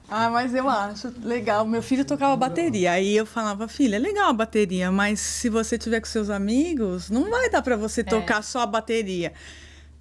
Ah, mas eu acho legal. Meu filho tocava bateria. Aí eu falava, filha, é legal a bateria, mas se você tiver com seus amigos, não vai dar para você tocar só a bateria.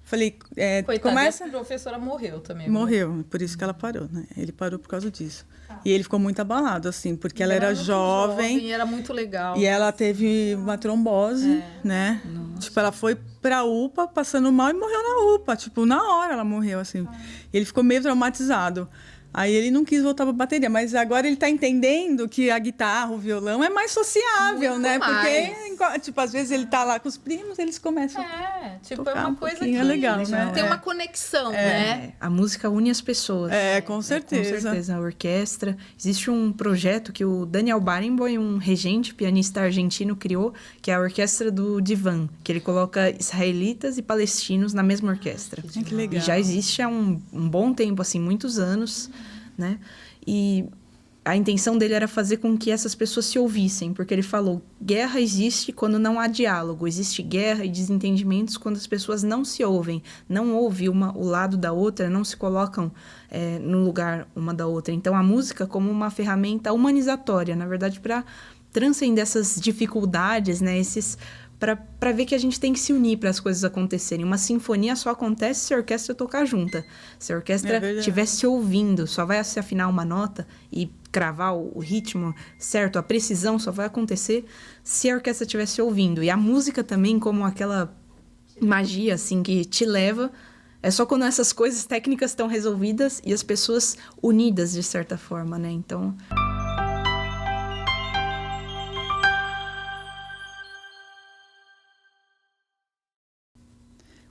Falei, Coitada, começa. essa professora morreu também. Morreu, por isso que ela parou, né? Ele parou por causa disso. E ele ficou muito abalado, assim, porque ela era muito jovem. E era muito legal. E ela teve uma trombose, né? Nossa. Tipo, ela foi pra UPA passando mal e morreu na UPA. Tipo, na hora ela morreu, assim. E ele ficou meio traumatizado. Aí ele não quis voltar para a bateria, mas agora ele está entendendo que a guitarra, o violão é mais sociável, muito né? Mais. Porque, tipo, às vezes ele está lá com os primos, eles começam tipo, é uma coisa que é legal, né? tem uma conexão, né? A música une as pessoas. Com certeza. Com certeza, a orquestra. Existe um projeto que o Daniel Barenboim, um regente, pianista argentino, criou, que é a Orquestra do Divan, que ele coloca israelitas e palestinos na mesma orquestra. Que legal. E já existe há um bom tempo, assim, muitos anos, né? E a intenção dele era fazer com que essas pessoas se ouvissem, porque ele falou, guerra existe quando não há diálogo, existe guerra e desentendimentos quando as pessoas não se ouvem, não ouvem o lado da outra, não se colocam no lugar uma da outra. Então, a música como uma ferramenta humanizatória, na verdade, para transcender essas dificuldades, né? Para ver que a gente tem que se unir para as coisas acontecerem. Uma sinfonia só acontece se a orquestra tocar junta. Se a orquestra estiver se ouvindo, só vai se afinar uma nota e cravar o ritmo certo, a precisão só vai acontecer se a orquestra estiver se ouvindo. E a música também, como aquela magia assim, que te leva... É só quando essas coisas técnicas estão resolvidas e as pessoas unidas, de certa forma, né? Então...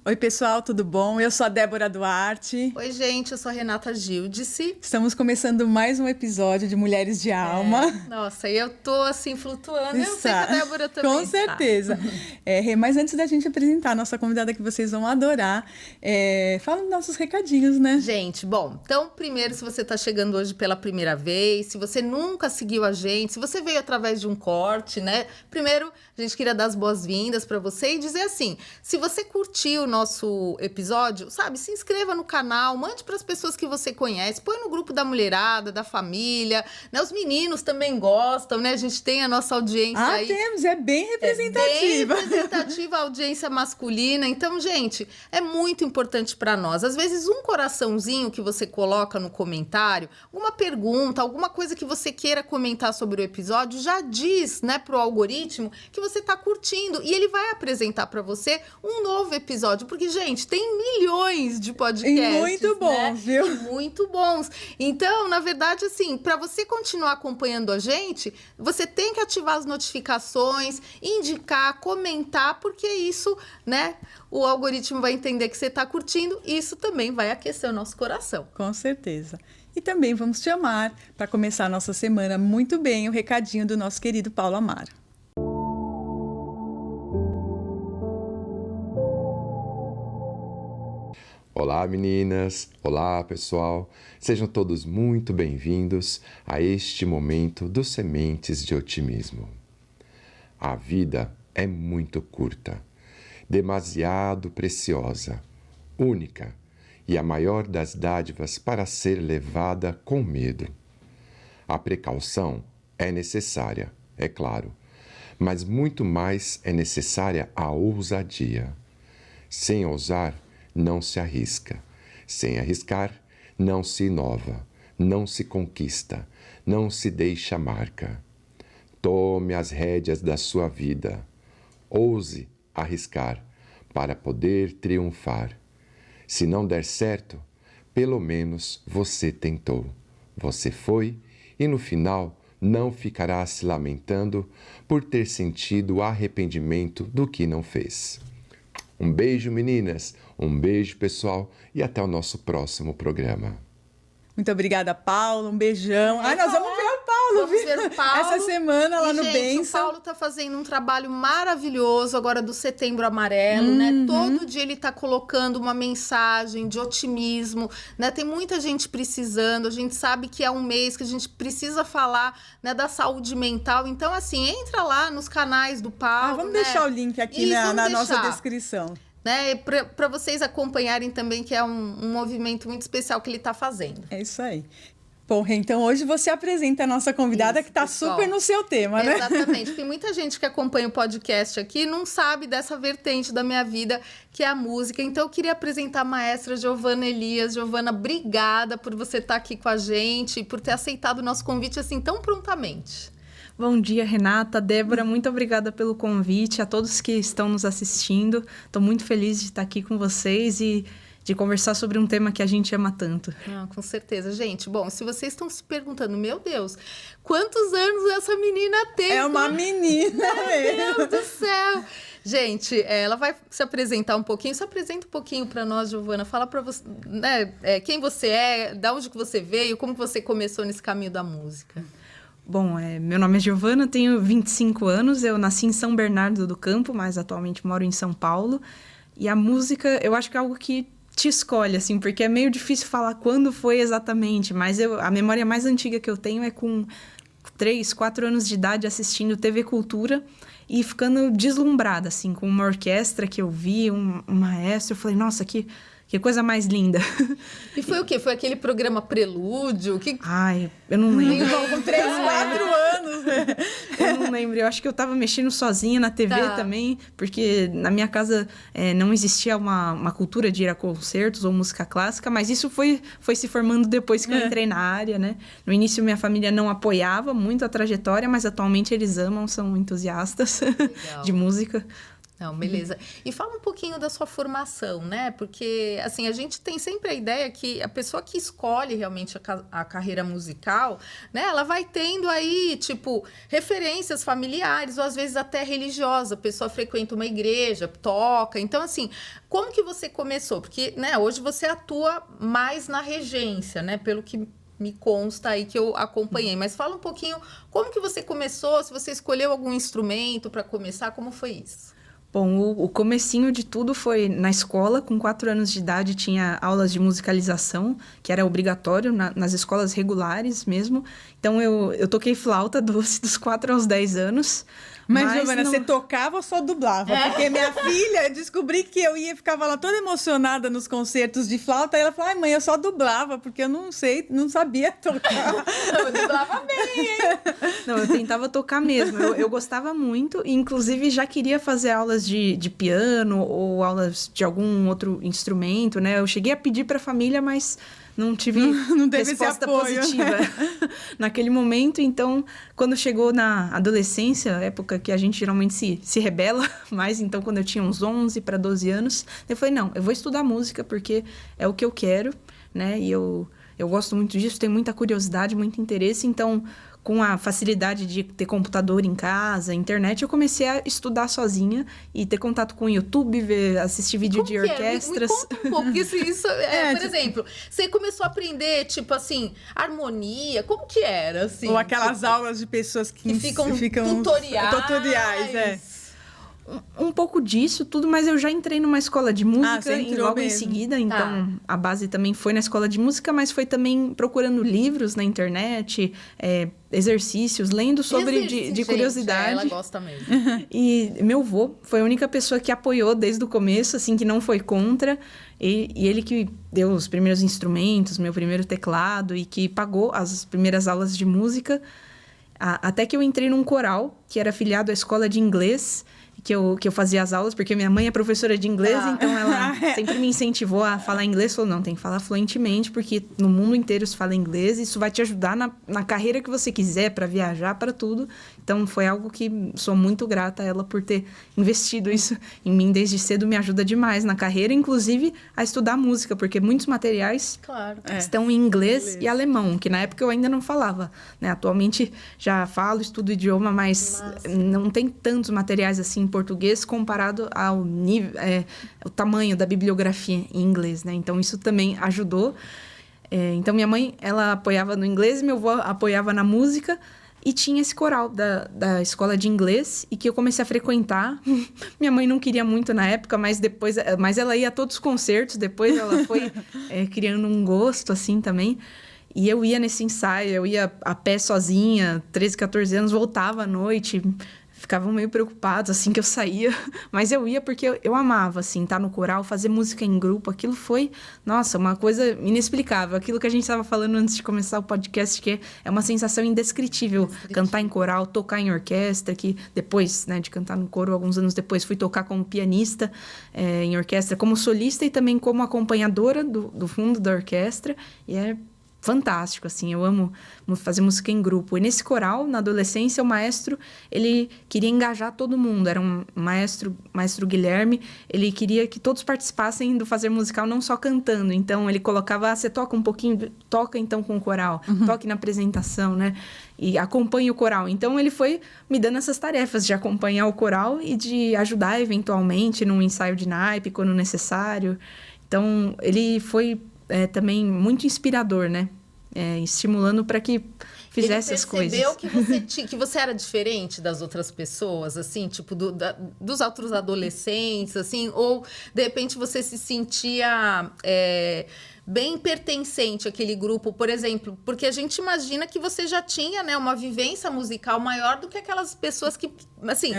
Oi, pessoal, tudo bom? Eu sou a Débora Duarte. Oi, gente, eu sou a Renata Gildice. Estamos começando mais um episódio de Mulheres de Alma. Nossa, e eu tô assim flutuando. Eu sei que a Débora também Com certeza. Mas antes da gente apresentar a nossa convidada que vocês vão adorar, fala os nossos recadinhos, né? Gente, bom, então primeiro, se você tá chegando hoje pela primeira vez, se você nunca seguiu a gente, se você veio através de um corte, né? Primeiro, a gente queria dar as boas-vindas para você e dizer assim, se você curtiu o nosso episódio, sabe, se inscreva no canal, mande para as pessoas que você conhece, põe no grupo da mulherada, da família, né? Os meninos também gostam, né? A gente tem a nossa audiência aí. Temos, é bem representativa. É bem representativa a audiência masculina. Então, gente, é muito importante para nós. Às vezes, um coraçãozinho que você coloca no comentário, alguma pergunta, alguma coisa que você queira comentar sobre o episódio, já diz, né, pro algoritmo que você tá curtindo e ele vai apresentar para você um novo episódio. Porque, gente, tem milhões de podcasts. E muito bons, né? Viu? E muito bons. Então, na verdade, assim, para você continuar acompanhando a gente, você tem que ativar as notificações, indicar, comentar, porque isso, né, o algoritmo vai entender que você está curtindo e isso também vai aquecer o nosso coração. Com certeza. E também vamos chamar, para começar a nossa semana muito bem, o recadinho do nosso querido Paulo Amaro. Olá, meninas! Olá, pessoal! Sejam todos muito bem-vindos a este momento dos Sementes de Otimismo. A vida é muito curta, demasiado preciosa, única e a maior das dádivas para ser levada com medo. A precaução é necessária, é claro, mas muito mais é necessária a ousadia. Sem ousar, não se arrisca. Sem arriscar, não se inova, não se conquista, não se deixa marca. Tome as rédeas da sua vida. Ouse arriscar para poder triunfar. Se não der certo, pelo menos você tentou. Você foi e no final não ficará se lamentando por ter sentido o arrependimento do que não fez. Um beijo, meninas, um beijo, pessoal, e até o nosso próximo programa. Muito obrigada, Paulo, um beijão. Nós vamos ver o Paulo, vamos ver o Paulo. Essa semana lá no Benção. O Paulo tá fazendo um trabalho maravilhoso agora do Setembro Amarelo, né? Todo dia ele tá colocando uma mensagem de otimismo, né? Tem muita gente precisando, a gente sabe que é um mês que a gente precisa falar, né, da saúde mental. Então, assim, entra lá nos canais do Paulo. Vamos deixar o link aqui na nossa descrição. Né, para vocês acompanharem também, que é um movimento muito especial que ele está fazendo. É isso aí. Porra, então hoje você apresenta a nossa convidada que tá pessoal. Super no seu tema, né? Exatamente. Tem muita gente que acompanha o podcast aqui e não sabe dessa vertente da minha vida, que é a música. Então, eu queria apresentar a maestra Giovana Elias. Giovana, obrigada por você estar aqui com a gente e por ter aceitado o nosso convite assim tão prontamente. Bom dia, Renata, Débora, muito obrigada pelo convite, a todos que estão nos assistindo. Estou muito feliz de estar aqui com vocês e de conversar sobre um tema que a gente ama tanto. Com certeza. Gente, bom, se vocês estão se perguntando, meu Deus, quantos anos essa menina tem? É uma menina. Meu Deus do céu! Gente, ela vai se apresentar um pouquinho. Se apresenta um pouquinho para nós, Giovana. Fala para você, né, quem você é, de onde que você veio, como que você começou nesse caminho da música. Bom, meu nome é Giovana, tenho 25 anos, eu nasci em São Bernardo do Campo, mas atualmente moro em São Paulo. E a música, eu acho que é algo que te escolhe, assim, porque é meio difícil falar quando foi exatamente, mas a memória mais antiga que eu tenho é com 3, 4 anos de idade assistindo TV Cultura e ficando deslumbrada, assim, com uma orquestra que eu vi, um maestro, eu falei, nossa, que coisa mais linda. E foi o quê? Foi aquele programa Prelúdio? Ai, eu não lembro. Com 3, 4 anos, né? Eu não lembro. Eu acho que eu tava mexendo sozinha na TV também, porque na minha casa não existia uma cultura de ir a concertos ou música clássica, mas isso foi se formando depois que eu entrei na área, né? No início, minha família não apoiava muito a trajetória, mas atualmente eles amam, são entusiastas de música. Não, beleza. E fala um pouquinho da sua formação, né? Porque, assim, a gente tem sempre a ideia que a pessoa que escolhe realmente a carreira musical, né? Ela vai tendo aí, tipo, referências familiares ou às vezes até religiosas. A pessoa frequenta uma igreja, toca. Então, assim, como que você começou? Porque, né, hoje você atua mais na regência, né? Pelo que me consta aí que eu acompanhei. Mas fala um pouquinho como que você começou, se você escolheu algum instrumento para começar, como foi isso? Bom, o comecinho de tudo foi na escola. Com 4 anos de idade tinha aulas de musicalização, que era obrigatório nas escolas regulares mesmo. Então eu toquei flauta doce dos 4 aos 10 anos. Mas Giovana, você tocava ou só dublava? Porque minha filha, eu descobri que ficava lá toda emocionada nos concertos de flauta, e ela falou, ai mãe, eu só dublava, porque eu não sabia tocar. Eu dublava bem, hein? Não, eu tentava tocar mesmo, eu gostava muito, e inclusive já queria fazer aulas de piano ou aulas de algum outro instrumento, né? Eu cheguei a pedir para a família, mas não tive resposta positiva naquele momento. Então, quando chegou na adolescência, época que a gente geralmente se rebela, mas então quando eu tinha uns 11 para 12 anos, eu falei, não, eu vou estudar música porque é o que eu quero, né? E eu gosto muito disso, tenho muita curiosidade, muito interesse, então com a facilidade de ter computador em casa, internet, eu comecei a estudar sozinha e ter contato com o YouTube, assistir vídeo de orquestras. Me conta um pouco, porque isso por exemplo, você começou a aprender, tipo assim, harmonia, como que era? Assim, ou aquelas aulas de pessoas que ficam tutoriais, Um pouco disso tudo, mas eu já entrei numa escola de música logo em seguida, então a base também foi na escola de música, mas foi também procurando livros na internet, exercícios, lendo sobre de curiosidade. Ela gosta mesmo. E meu avô foi a única pessoa que apoiou desde o começo, assim, que não foi contra, e ele que deu os primeiros instrumentos, meu primeiro teclado, e que pagou as primeiras aulas de música, até que eu entrei num coral, que era afiliado à escola de inglês, que eu fazia as aulas, porque minha mãe é professora de inglês, então ela sempre me incentivou a falar inglês. Falou, não, tem que falar fluentemente, porque no mundo inteiro se fala inglês, e isso vai te ajudar na carreira que você quiser, para viajar, para tudo. Então, foi algo que sou muito grata a ela por ter investido isso em mim desde cedo, me ajuda demais na carreira, inclusive a estudar música, porque muitos materiais estão em inglês e alemão, que na época eu ainda não falava, né? Atualmente já falo, estudo o idioma, mas não tem tantos materiais assim em português comparado ao nível, o tamanho da bibliografia em inglês, né? Então, isso também ajudou. Então, minha mãe, ela apoiava no inglês, meu avô apoiava na música, e tinha esse coral da escola de inglês, e que eu comecei a frequentar. Minha mãe não queria muito na época, mas ela ia a todos os concertos, depois ela foi criando um gosto, assim, também. E eu ia nesse ensaio, eu ia a pé sozinha, 13, 14 anos, voltava à noite, ficavam meio preocupados, assim, que eu saía. Mas eu ia porque eu amava, assim, estar no coral, fazer música em grupo. Aquilo foi, nossa, uma coisa inexplicável. Aquilo que a gente estava falando antes de começar o podcast, que é uma sensação indescritível. Cantar em coral, tocar em orquestra, que depois, né, de cantar no coro, alguns anos depois, fui tocar como pianista em orquestra, como solista e também como acompanhadora do fundo da orquestra. E é fantástico, assim, eu amo fazer música em grupo. E nesse coral, na adolescência, o maestro, ele queria engajar todo mundo. Era um maestro Guilherme, ele queria que todos participassem do fazer musical, não só cantando. Então, ele colocava, você toca um pouquinho, toca então com o coral, toque na apresentação, né? E acompanhe o coral. Então, ele foi me dando essas tarefas de acompanhar o coral e de ajudar, eventualmente, num ensaio de naipe, quando necessário. Então, ele foi também muito inspirador, né? Estimulando para que fizesse as coisas. Ele percebeu que você era diferente das outras pessoas, assim, tipo, dos outros adolescentes, assim, ou de repente você se sentia bem pertencente àquele grupo, por exemplo, porque a gente imagina que você já tinha, né, uma vivência musical maior do que aquelas pessoas que, assim,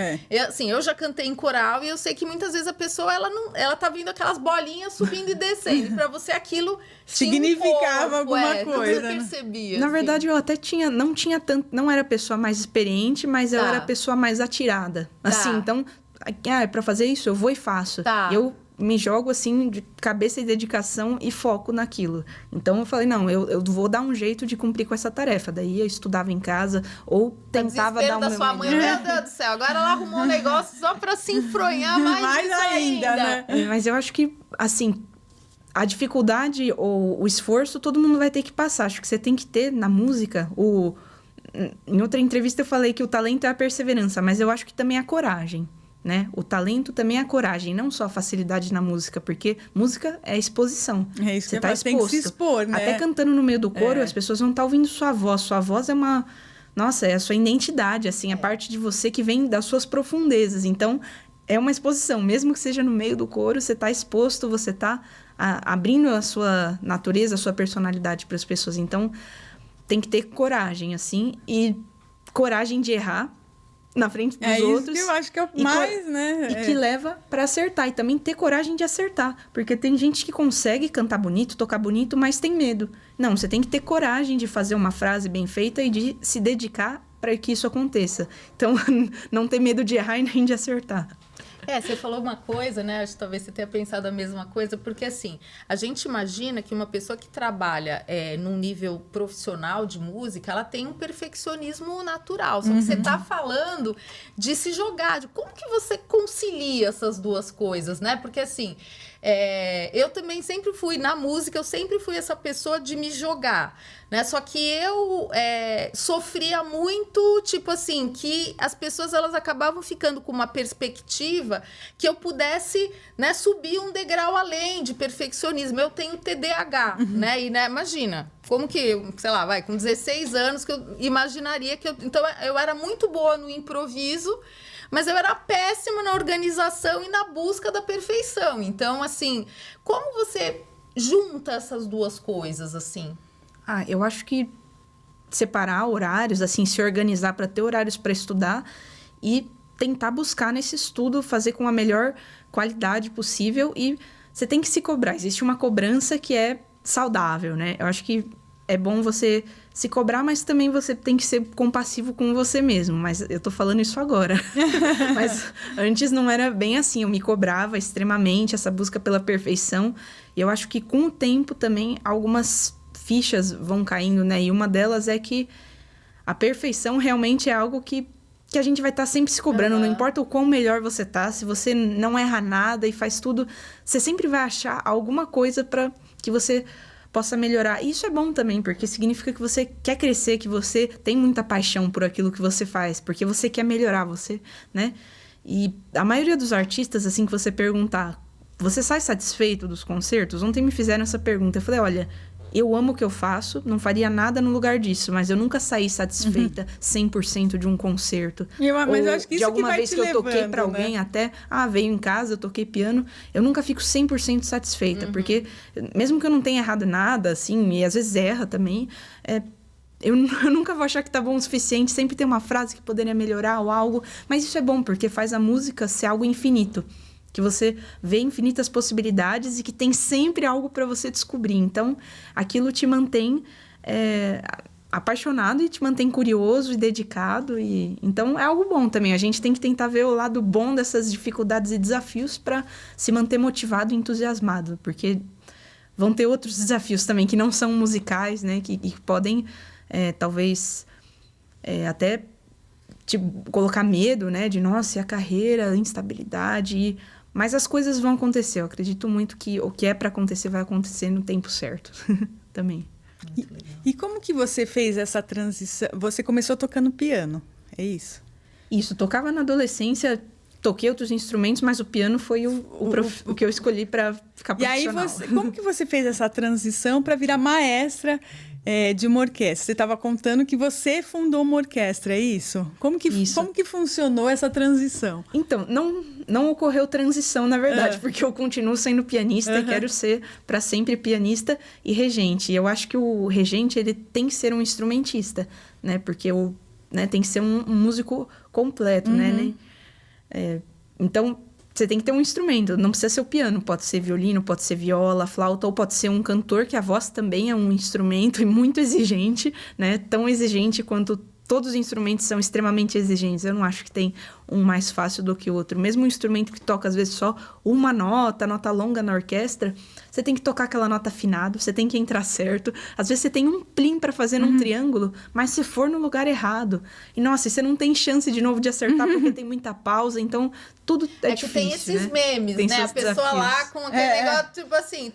eu já cantei em coral e eu sei que muitas vezes a pessoa, ela tá vendo aquelas bolinhas subindo e descendo, e pra você aquilo significava alguma coisa, você percebia. Na verdade, eu até não tinha tanto, não era a pessoa mais experiente, mas eu era a pessoa mais atirada. Assim, então, pra fazer isso, eu vou e faço. Eu me jogo, assim, de cabeça e dedicação e foco naquilo. Então, eu falei, não, eu vou dar um jeito de cumprir com essa tarefa. Daí, eu estudava em casa ou tentava dar um... da sua mãe, meu Deus do céu, agora ela arrumou um negócio só pra se enfronhar mais ainda, né? Mas eu acho que, assim, a dificuldade ou o esforço, todo mundo vai ter que passar. Acho que você tem que ter, na música, Em outra entrevista, eu falei que o talento é a perseverança, mas eu acho que também é a coragem. Né? O talento também é a coragem, não só a facilidade na música, porque música é exposição. É isso, você tá tem que se expor, né? Até cantando no meio do coro, as pessoas vão estar ouvindo sua voz. Sua voz é uma... Nossa, é a sua identidade, assim, a parte de você que vem das suas profundezas. Então, é uma exposição. Mesmo que seja no meio do coro, você está exposto, você está abrindo a sua natureza, a sua personalidade para as pessoas. Então, tem que ter coragem, assim, e coragem de errar na frente dos outros. Isso que eu acho que é o mais, né? E que leva para acertar. E também ter coragem de acertar. Porque tem gente que consegue cantar bonito, tocar bonito, mas tem medo. Não, você tem que ter coragem de fazer uma frase bem feita e de se dedicar para que isso aconteça. Então, não ter medo de errar e nem de acertar. Você falou uma coisa, né? Acho que talvez você tenha pensado a mesma coisa, porque assim, a gente imagina que uma pessoa que trabalha num nível profissional de música, ela tem um perfeccionismo natural. Só que você está falando de se jogar, de como que você concilia essas duas coisas, né? Porque assim, eu também sempre fui, na música, eu sempre fui essa pessoa de me jogar, né? Só que eu sofria muito, tipo assim, que as pessoas, elas acabavam ficando com uma perspectiva que eu pudesse, né, subir um degrau além de perfeccionismo. Eu tenho TDAH, né? E, né, imagina, como que, sei lá, com 16 anos, que eu imaginaria que Então, eu era muito boa no improviso, mas eu era péssima na organização e na busca da perfeição. Então, assim, como você junta essas duas coisas, assim? Eu acho que separar horários, assim, se organizar para ter horários para estudar e tentar buscar nesse estudo, fazer com a melhor qualidade possível, e você tem que se cobrar. Existe uma cobrança que é saudável, né? Eu acho que é bom você se cobrar, mas também você tem que ser compassivo com você mesmo. Mas eu tô falando isso agora. Mas antes não era bem assim. Eu me cobrava extremamente, essa busca pela perfeição. E eu acho que com o tempo também algumas fichas vão caindo, né? E uma delas é que a perfeição realmente é algo que a gente vai estar sempre se cobrando. Não importa o quão melhor você tá, se você não erra nada e faz tudo, você sempre vai achar alguma coisa para que você possa melhorar. E isso é bom também, porque significa que você quer crescer, que você tem muita paixão por aquilo que você faz, porque você quer melhorar você, né? E a maioria dos artistas, assim, que você perguntar, você sai satisfeito dos concertos? Ontem me fizeram essa pergunta. Eu falei, olha, eu amo o que eu faço, não faria nada no lugar disso, mas eu nunca saí satisfeita 100% de um concerto. Mas eu acho que isso de alguma que vai vez que eu toquei pra alguém, né? Até, veio em casa, eu toquei piano, eu nunca fico 100% satisfeita, porque mesmo que eu não tenha errado nada, assim, e às vezes erra também, eu nunca vou achar que tá bom o suficiente, sempre tem uma frase que poderia melhorar ou algo, mas isso é bom, porque faz a música ser algo infinito, que você vê infinitas possibilidades e que tem sempre algo para você descobrir. Então, aquilo te mantém apaixonado e te mantém curioso e dedicado. Então, é algo bom também. A gente tem que tentar ver o lado bom dessas dificuldades e desafios para se manter motivado e entusiasmado, porque vão ter outros desafios também que não são musicais, né? Que podem, talvez, até te colocar medo, né? De, nossa, e a carreira, a instabilidade. Mas as coisas vão acontecer. Eu acredito muito que o que é para acontecer vai acontecer no tempo certo também. E como que você fez essa transição? Você começou tocando piano, é isso? Isso, tocava na adolescência... Toquei outros instrumentos, mas o piano foi o que eu escolhi para ficar profissional. E aí, como que você fez essa transição para virar maestra de uma orquestra? Você estava contando que você fundou uma orquestra, é isso? Como que funcionou essa transição? Então, não ocorreu transição, na verdade, porque eu continuo sendo pianista e quero ser para sempre pianista e regente. E eu acho que o regente ele tem que ser um instrumentista, né? Porque tem que ser um músico completo, né? Então, você tem que ter um instrumento. Não precisa ser o piano. Pode ser violino, pode ser viola, flauta, ou pode ser um cantor, que a voz também é um instrumento e muito exigente, né? Tão exigente quanto todos os instrumentos são extremamente exigentes. Eu não acho que tem um mais fácil do que o outro. Mesmo um instrumento que toca, às vezes, só uma nota longa na orquestra, você tem que tocar aquela nota afinado, você tem que entrar certo. Às vezes, você tem um plim para fazer num triângulo, mas se for no lugar errado. E, nossa, você não tem chance de novo de acertar, porque tem muita pausa. Então, tudo é difícil, que tem esses memes, tem né? A pessoa desafios. Lá com aquele negócio, tipo assim...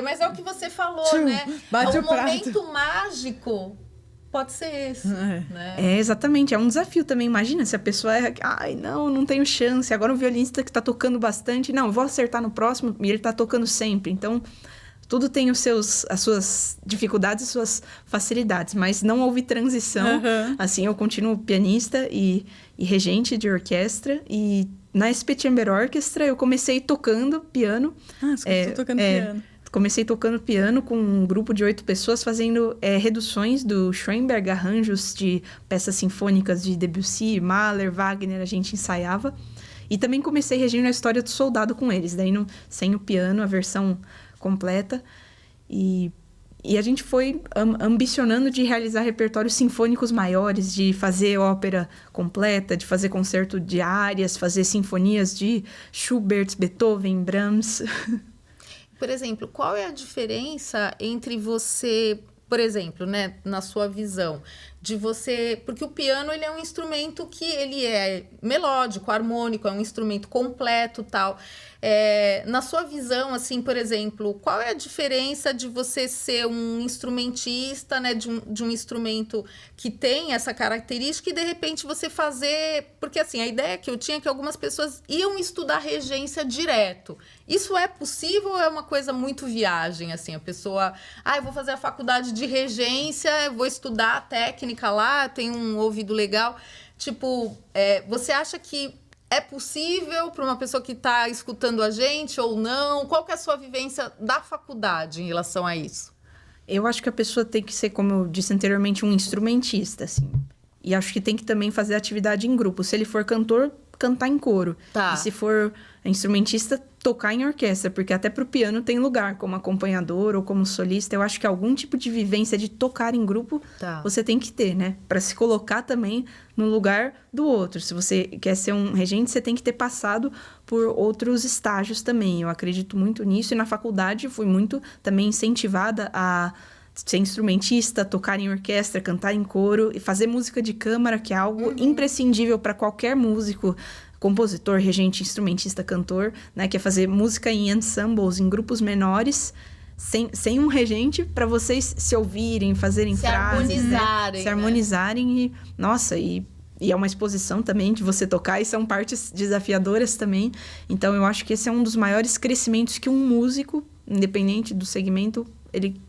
mas é o que você falou, né? Bate o o prato. momento mágico... Pode ser esse, né? Exatamente. É um desafio também. Imagina se a pessoa ai, não tenho chance. Agora o violinista que tá tocando bastante, não, vou acertar no próximo, e ele tá tocando sempre. Então, tudo tem as suas dificuldades e suas facilidades, mas não houve transição. Assim, eu continuo pianista e regente de orquestra, e na SP Chamber Orchestra eu comecei tocando piano. Você começou tocando piano. Comecei tocando piano com um grupo de 8 pessoas, fazendo reduções do Schoenberg, arranjos de peças sinfônicas de Debussy, Mahler, Wagner, a gente ensaiava. E também comecei regendo a História do Soldado com eles, daí sem o piano, a versão completa. E a gente foi ambicionando de realizar repertórios sinfônicos maiores, de fazer ópera completa, de fazer concerto de áreas, fazer sinfonias de Schubert, Beethoven, Brahms... Por exemplo, qual é a diferença entre você, por exemplo, né, na sua visão, de você... Porque o piano, ele é um instrumento que ele é melódico, harmônico, é um instrumento completo, tal. Na sua visão, assim, por exemplo, qual é a diferença de você ser um instrumentista, né, de um instrumento que tem essa característica e, de repente, você fazer... Porque, assim, a ideia que eu tinha é que algumas pessoas iam estudar regência direto. Isso é possível ou é uma coisa muito viagem, assim? A pessoa, eu vou fazer a faculdade de regência, vou estudar a técnica lá, tenho um ouvido legal. Tipo, você acha que é possível para uma pessoa que está escutando a gente ou não? Qual que é a sua vivência da faculdade em relação a isso? Eu acho que a pessoa tem que ser, como eu disse anteriormente, um instrumentista, assim. E acho que tem que também fazer atividade em grupo. Se ele for cantor, cantar em coro. Tá. E se for instrumentista, tocar em orquestra. Porque até pro piano tem lugar, como acompanhador ou como solista. Eu acho que algum tipo de vivência de tocar em grupo, você tem que ter, né? Para se colocar também no lugar do outro. Se você quer ser um regente, você tem que ter passado por outros estágios também. Eu acredito muito nisso. E na faculdade fui muito também incentivada a ser instrumentista, tocar em orquestra, cantar em coro e fazer música de câmara, que é algo imprescindível para qualquer músico, compositor, regente, instrumentista, cantor, né? Que é fazer música em ensembles, em grupos menores, sem um regente, para vocês se ouvirem, fazerem frases, se harmonizarem. E, nossa, e é uma exposição também de você tocar, e são partes desafiadoras também. Então, eu acho que esse é um dos maiores crescimentos que um músico, independente do segmento,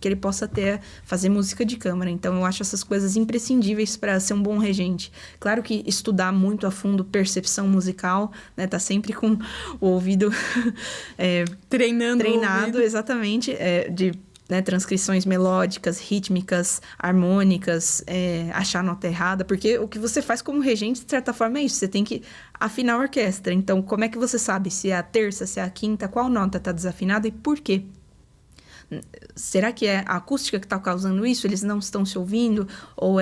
que ele possa ter, fazer música de câmara. Então, eu acho essas coisas imprescindíveis para ser um bom regente. Claro que estudar muito a fundo percepção musical, né? Tá sempre com o ouvido treinado, exatamente, de né, transcrições melódicas, rítmicas, harmônicas, achar a nota errada, porque o que você faz como regente, de certa forma, é isso, você tem que afinar a orquestra. Então, como é que você sabe se é a terça, se é a quinta, qual nota está desafinada e por quê? Será que é a acústica que está causando isso? Eles não estão se ouvindo? Ou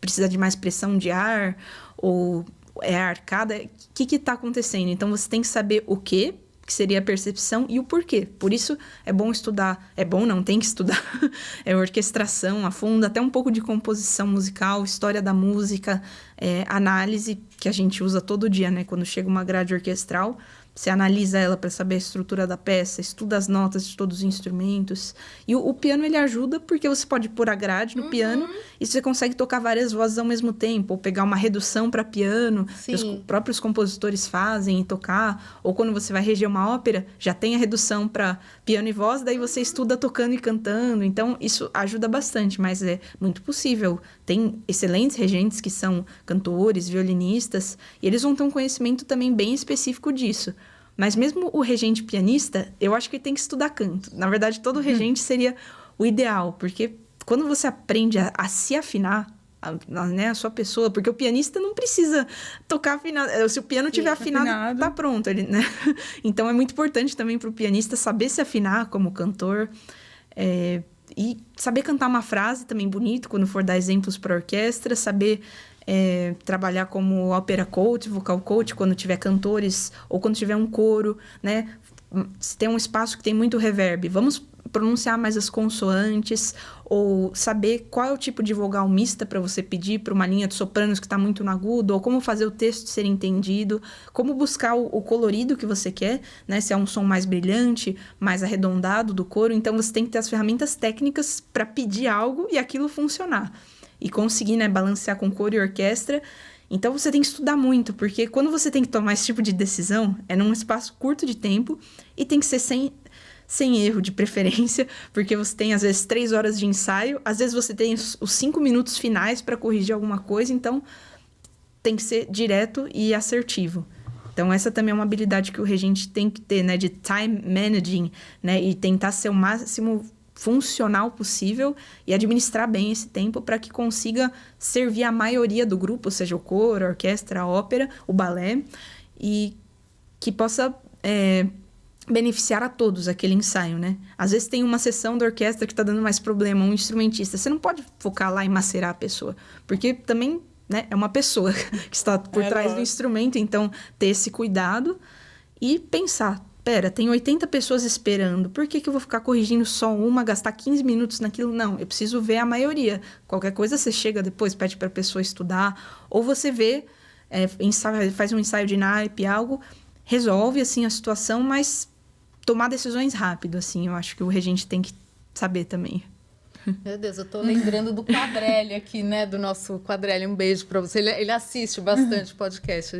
precisa de mais pressão de ar? Ou é a arcada? O que está acontecendo? Então, você tem que saber o quê, que seria a percepção, e o porquê. Por isso, é bom estudar. É bom não, tem que estudar. Orquestração a fundo, até um pouco de composição musical, história da música, análise, que a gente usa todo dia, né? Quando chega uma grade orquestral, você analisa ela para saber a estrutura da peça, estuda as notas de todos os instrumentos. E o piano, ele ajuda porque você pode pôr a grade no piano e você consegue tocar várias vozes ao mesmo tempo, ou pegar uma redução para piano, que os próprios compositores fazem e tocar. Ou quando você vai reger uma ópera, já tem a redução para piano e voz, daí você estuda tocando e cantando. Então, isso ajuda bastante, mas é muito possível. Tem excelentes regentes que são cantores, violinistas, e eles vão ter um conhecimento também bem específico disso. Mas mesmo o regente pianista, eu acho que ele tem que estudar canto. Na verdade, todo regente seria o ideal, porque quando você aprende a se afinar, né, a sua pessoa, porque o pianista não precisa tocar afinado. Se o piano estiver afinado, tá pronto. Né? Então, é muito importante também para o pianista saber se afinar como cantor, e saber cantar uma frase também bonito, quando for dar exemplos para a orquestra, saber trabalhar como opera coach, vocal coach, quando tiver cantores ou quando tiver um coro, né? Se tem um espaço que tem muito reverb, vamos pronunciar mais as consoantes, ou saber qual é o tipo de vogal mista para você pedir para uma linha de sopranos que está muito no agudo, ou como fazer o texto ser entendido, como buscar o colorido que você quer, né? Se é um som mais brilhante, mais arredondado do coro, então você tem que ter as ferramentas técnicas para pedir algo e aquilo funcionar. E conseguir, né, balancear com coro e orquestra. Então, você tem que estudar muito, porque quando você tem que tomar esse tipo de decisão, é num espaço curto de tempo e tem que ser sem erro, de preferência, porque você tem, às vezes, 3 horas de ensaio, às vezes você tem os 5 minutos finais para corrigir alguma coisa, então tem que ser direto e assertivo. Então, essa também é uma habilidade que o regente tem que ter, né, de time managing, né, e tentar ser o máximo funcional possível e administrar bem esse tempo para que consiga servir a maioria do grupo, seja o coro, a orquestra, a ópera, o balé, e que possa beneficiar a todos aquele ensaio, né? Às vezes tem uma sessão da orquestra que está dando mais problema, um instrumentista, você não pode focar lá e macerar a pessoa, porque também, né, é uma pessoa que está por trás do instrumento, então ter esse cuidado e pensar, tem 80 pessoas esperando, por que eu vou ficar corrigindo só uma, gastar 15 minutos naquilo? Não, eu preciso ver a maioria. Qualquer coisa você chega depois, pede para a pessoa estudar, ou você vê, faz um ensaio de naipe, algo, resolve assim a situação, mas tomar decisões rápido, assim, eu acho que o regente tem que saber também. Meu Deus, eu tô lembrando do Quadrelli aqui, né, do nosso Quadrelli, um beijo para você. Ele assiste bastante podcast,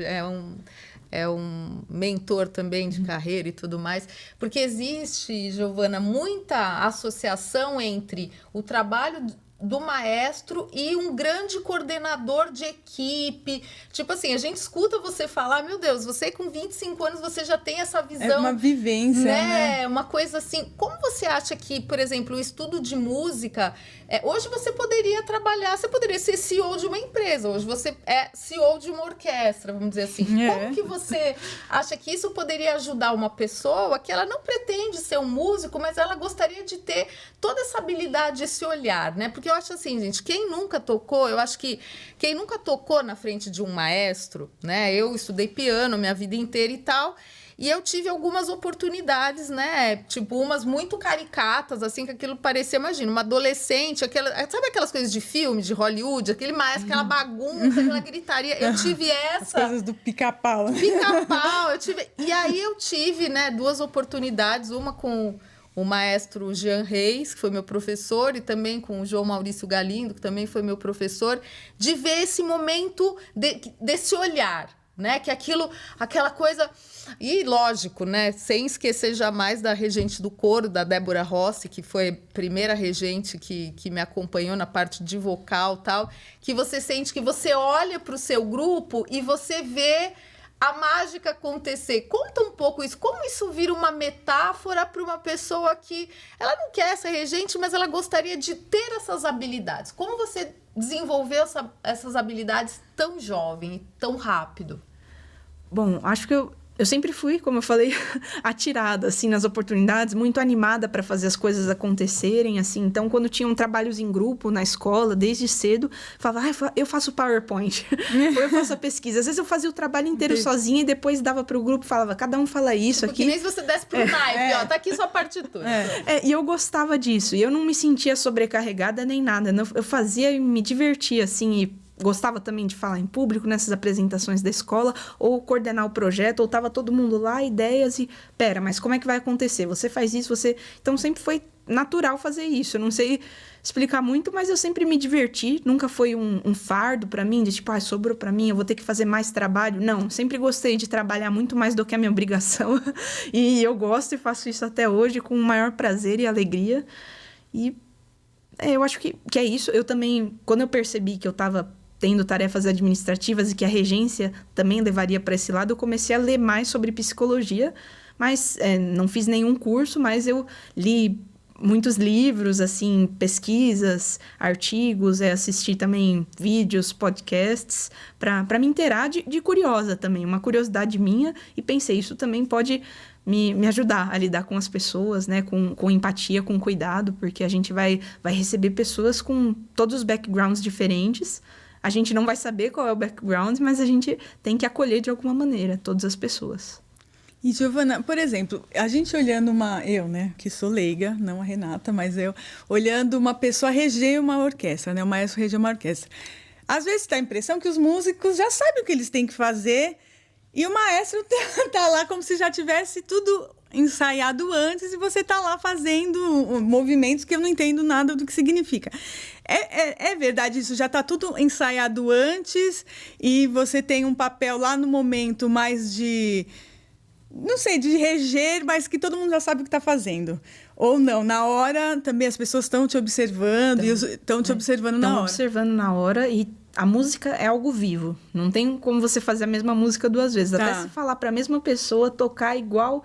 é um mentor também de carreira e tudo mais, porque existe, Giovana, muita associação entre o trabalho do maestro e um grande coordenador de equipe. Tipo assim, a gente escuta você falar, meu Deus, você com 25 anos, você já tem essa visão. É uma vivência, né? Uma coisa assim. Como você acha que, por exemplo, o estudo de música, hoje você poderia trabalhar, você poderia ser CEO de uma empresa, hoje você é CEO de uma orquestra, vamos dizer assim. Como que você acha que isso poderia ajudar uma pessoa que ela não pretende ser um músico, mas ela gostaria de ter toda essa habilidade, esse olhar, né? Porque eu acho assim, gente, quem nunca tocou na frente de um maestro, né? Eu estudei piano minha vida inteira e tal, e eu tive algumas oportunidades, né? Tipo, umas muito caricatas, assim, que aquilo parecia, imagina, uma adolescente, sabe aquelas coisas de filme, de Hollywood, aquele maestro, aquela bagunça, aquela gritaria. Eu tive essa... As coisas do pica-pau. Pica-pau, E aí eu tive, né, 2 oportunidades, uma com o maestro Jean Reis, que foi meu professor, e também com o João Maurício Galindo, que também foi meu professor, de ver esse momento desse olhar, né? Que aquela coisa... E, lógico, né? Sem esquecer jamais da regente do coro, da Débora Rossi, que foi a primeira regente que me acompanhou na parte de vocal e tal, que você sente que você olha para o seu grupo e você vê a mágica acontecer. Conta um pouco isso. Como isso vira uma metáfora para uma pessoa que ela não quer ser regente, mas ela gostaria de ter essas habilidades. Como você desenvolveu essas habilidades tão jovem e tão rápido? Bom, acho que eu sempre fui, como eu falei, atirada, assim, nas oportunidades, muito animada para fazer as coisas acontecerem, assim. Então, quando tinham trabalhos em grupo na escola, desde cedo, falava, eu faço PowerPoint, ou eu faço a pesquisa. Às vezes eu fazia o trabalho inteiro sozinha e depois dava para o grupo, falava, cada um fala isso aqui. Porque nem se você desse pro naipe, ó, tá aqui sua partitura. E eu gostava disso, e eu não me sentia sobrecarregada nem nada. Eu fazia e me divertia, assim, e gostava também de falar em público nessas apresentações da escola, ou coordenar o projeto, ou tava todo mundo lá, ideias e... Pera, mas como é que vai acontecer? Você faz isso, você... Então, sempre foi natural fazer isso. Eu não sei explicar muito, mas eu sempre me diverti. Nunca foi um fardo pra mim, de tipo, sobrou pra mim, eu vou ter que fazer mais trabalho. Não, sempre gostei de trabalhar muito mais do que a minha obrigação. E eu gosto e faço isso até hoje com o maior prazer e alegria. E eu acho que é isso. Eu também, quando eu percebi que eu tava tendo tarefas administrativas e que a regência também levaria para esse lado, eu comecei a ler mais sobre psicologia, mas não fiz nenhum curso, mas eu li muitos livros, assim, pesquisas, artigos, assisti também vídeos, podcasts, para me inteirar de curiosa também, uma curiosidade minha, e pensei, isso também pode me ajudar a lidar com as pessoas, né, com empatia, com cuidado, porque a gente vai receber pessoas com todos os backgrounds diferentes. A gente não vai saber qual é o background, mas a gente tem que acolher de alguma maneira todas as pessoas. E, Giovana, por exemplo, a gente olhando eu, né, que sou leiga, não a Renata, mas eu, olhando uma pessoa reger uma orquestra, né, o maestro reger uma orquestra. Às vezes dá a impressão que os músicos já sabem o que eles têm que fazer e o maestro tá lá como se já tivesse tudo ensaiado antes e você tá lá fazendo movimentos que eu não entendo nada do que significa. É verdade isso? Já está tudo ensaiado antes e você tem um papel lá no momento mais de... Não sei, de reger, mas que todo mundo já sabe o que está fazendo. Ou não, na hora também as pessoas estão te observando e estão te observando na hora. Estão observando na hora e a música é algo vivo. Não tem como você fazer a mesma música duas vezes. Até se falar para a mesma pessoa toca igual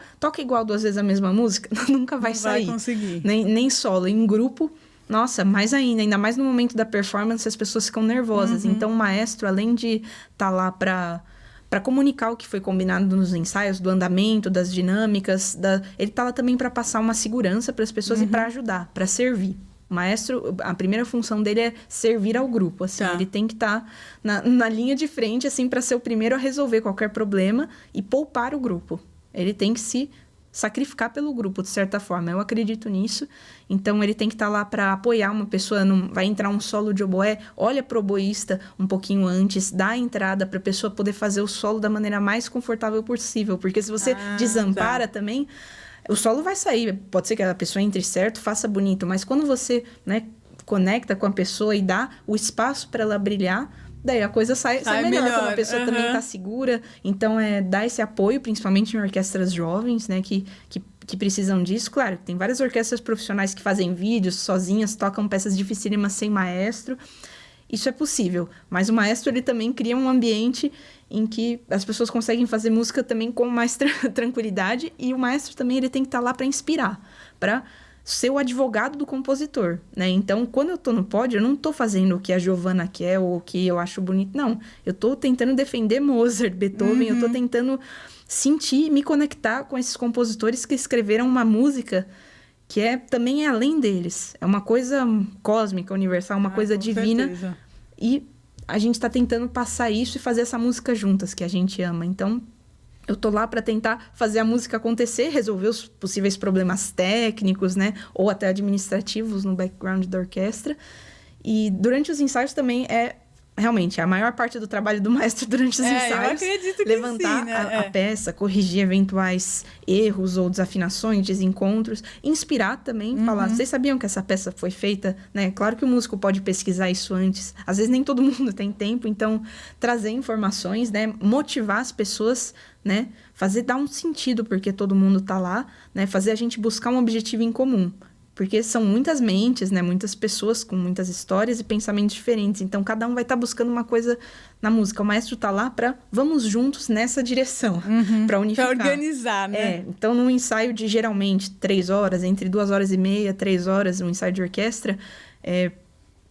duas vezes a mesma música, nunca vai sair. Não vai conseguir. Nem solo. Em grupo, nossa, mais ainda mais no momento da performance, as pessoas ficam nervosas. Então, o maestro, além de estar lá para comunicar o que foi combinado nos ensaios, do andamento, das dinâmicas, ele está lá também para passar uma segurança para as pessoas e para ajudar, para servir. O maestro, a primeira função dele é servir ao grupo, assim, ele tem que estar na linha de frente, assim, para ser o primeiro a resolver qualquer problema e poupar o grupo. Ele tem que se sacrificar pelo grupo, de certa forma. Eu acredito nisso. Então, ele tem que estar lá para apoiar uma pessoa. Vai entrar um solo de oboé, olha para o oboísta um pouquinho antes, dá a entrada para a pessoa poder fazer o solo da maneira mais confortável possível. Porque se você desampara também, o solo vai sair. Pode ser que a pessoa entre certo, faça bonito. Mas quando você, né, conecta com a pessoa e dá o espaço para ela brilhar, daí a coisa sai melhor, quando a pessoa também está segura. Então, dar esse apoio, principalmente em orquestras jovens, né, que precisam disso. Claro, tem várias orquestras profissionais que fazem vídeos sozinhas, tocam peças dificílimas sem maestro. Isso é possível. Mas o maestro, ele também cria um ambiente em que as pessoas conseguem fazer música também com mais tranquilidade. E o maestro também, ele tem que estar lá para inspirar, para ser o advogado do compositor, né? Então, quando eu tô no pódio, eu não tô fazendo o que a Giovana quer ou o que eu acho bonito, não. Eu tô tentando defender Mozart, Beethoven, eu tô tentando sentir, me conectar com esses compositores que escreveram uma música que também é além deles. É uma coisa cósmica, universal, uma coisa divina. Certeza. E a gente tá tentando passar isso e fazer essa música juntas, que a gente ama. Então, eu tô lá para tentar fazer a música acontecer, resolver os possíveis problemas técnicos, né? Ou até administrativos no background da orquestra. E durante os ensaios também realmente a maior parte do trabalho do maestro durante os ensaios. Eu acredito que levantar sim, né? a peça, corrigir eventuais erros ou desafinações, desencontros, inspirar também, falar, vocês sabiam que essa peça foi feita, né? Claro que o músico pode pesquisar isso antes. Às vezes nem todo mundo tem tempo, então trazer informações, né? Motivar as pessoas, né? Dar um sentido porque todo mundo tá lá, né? Fazer a gente buscar um objetivo em comum. Porque são muitas mentes, né? Muitas pessoas com muitas histórias e pensamentos diferentes. Então, cada um vai estar buscando uma coisa na música. O maestro tá lá para vamos juntos nessa direção, para unificar. Para organizar, né? Então, num ensaio de, geralmente, 3 horas, entre 2 horas e meia, 3 horas, um ensaio de orquestra,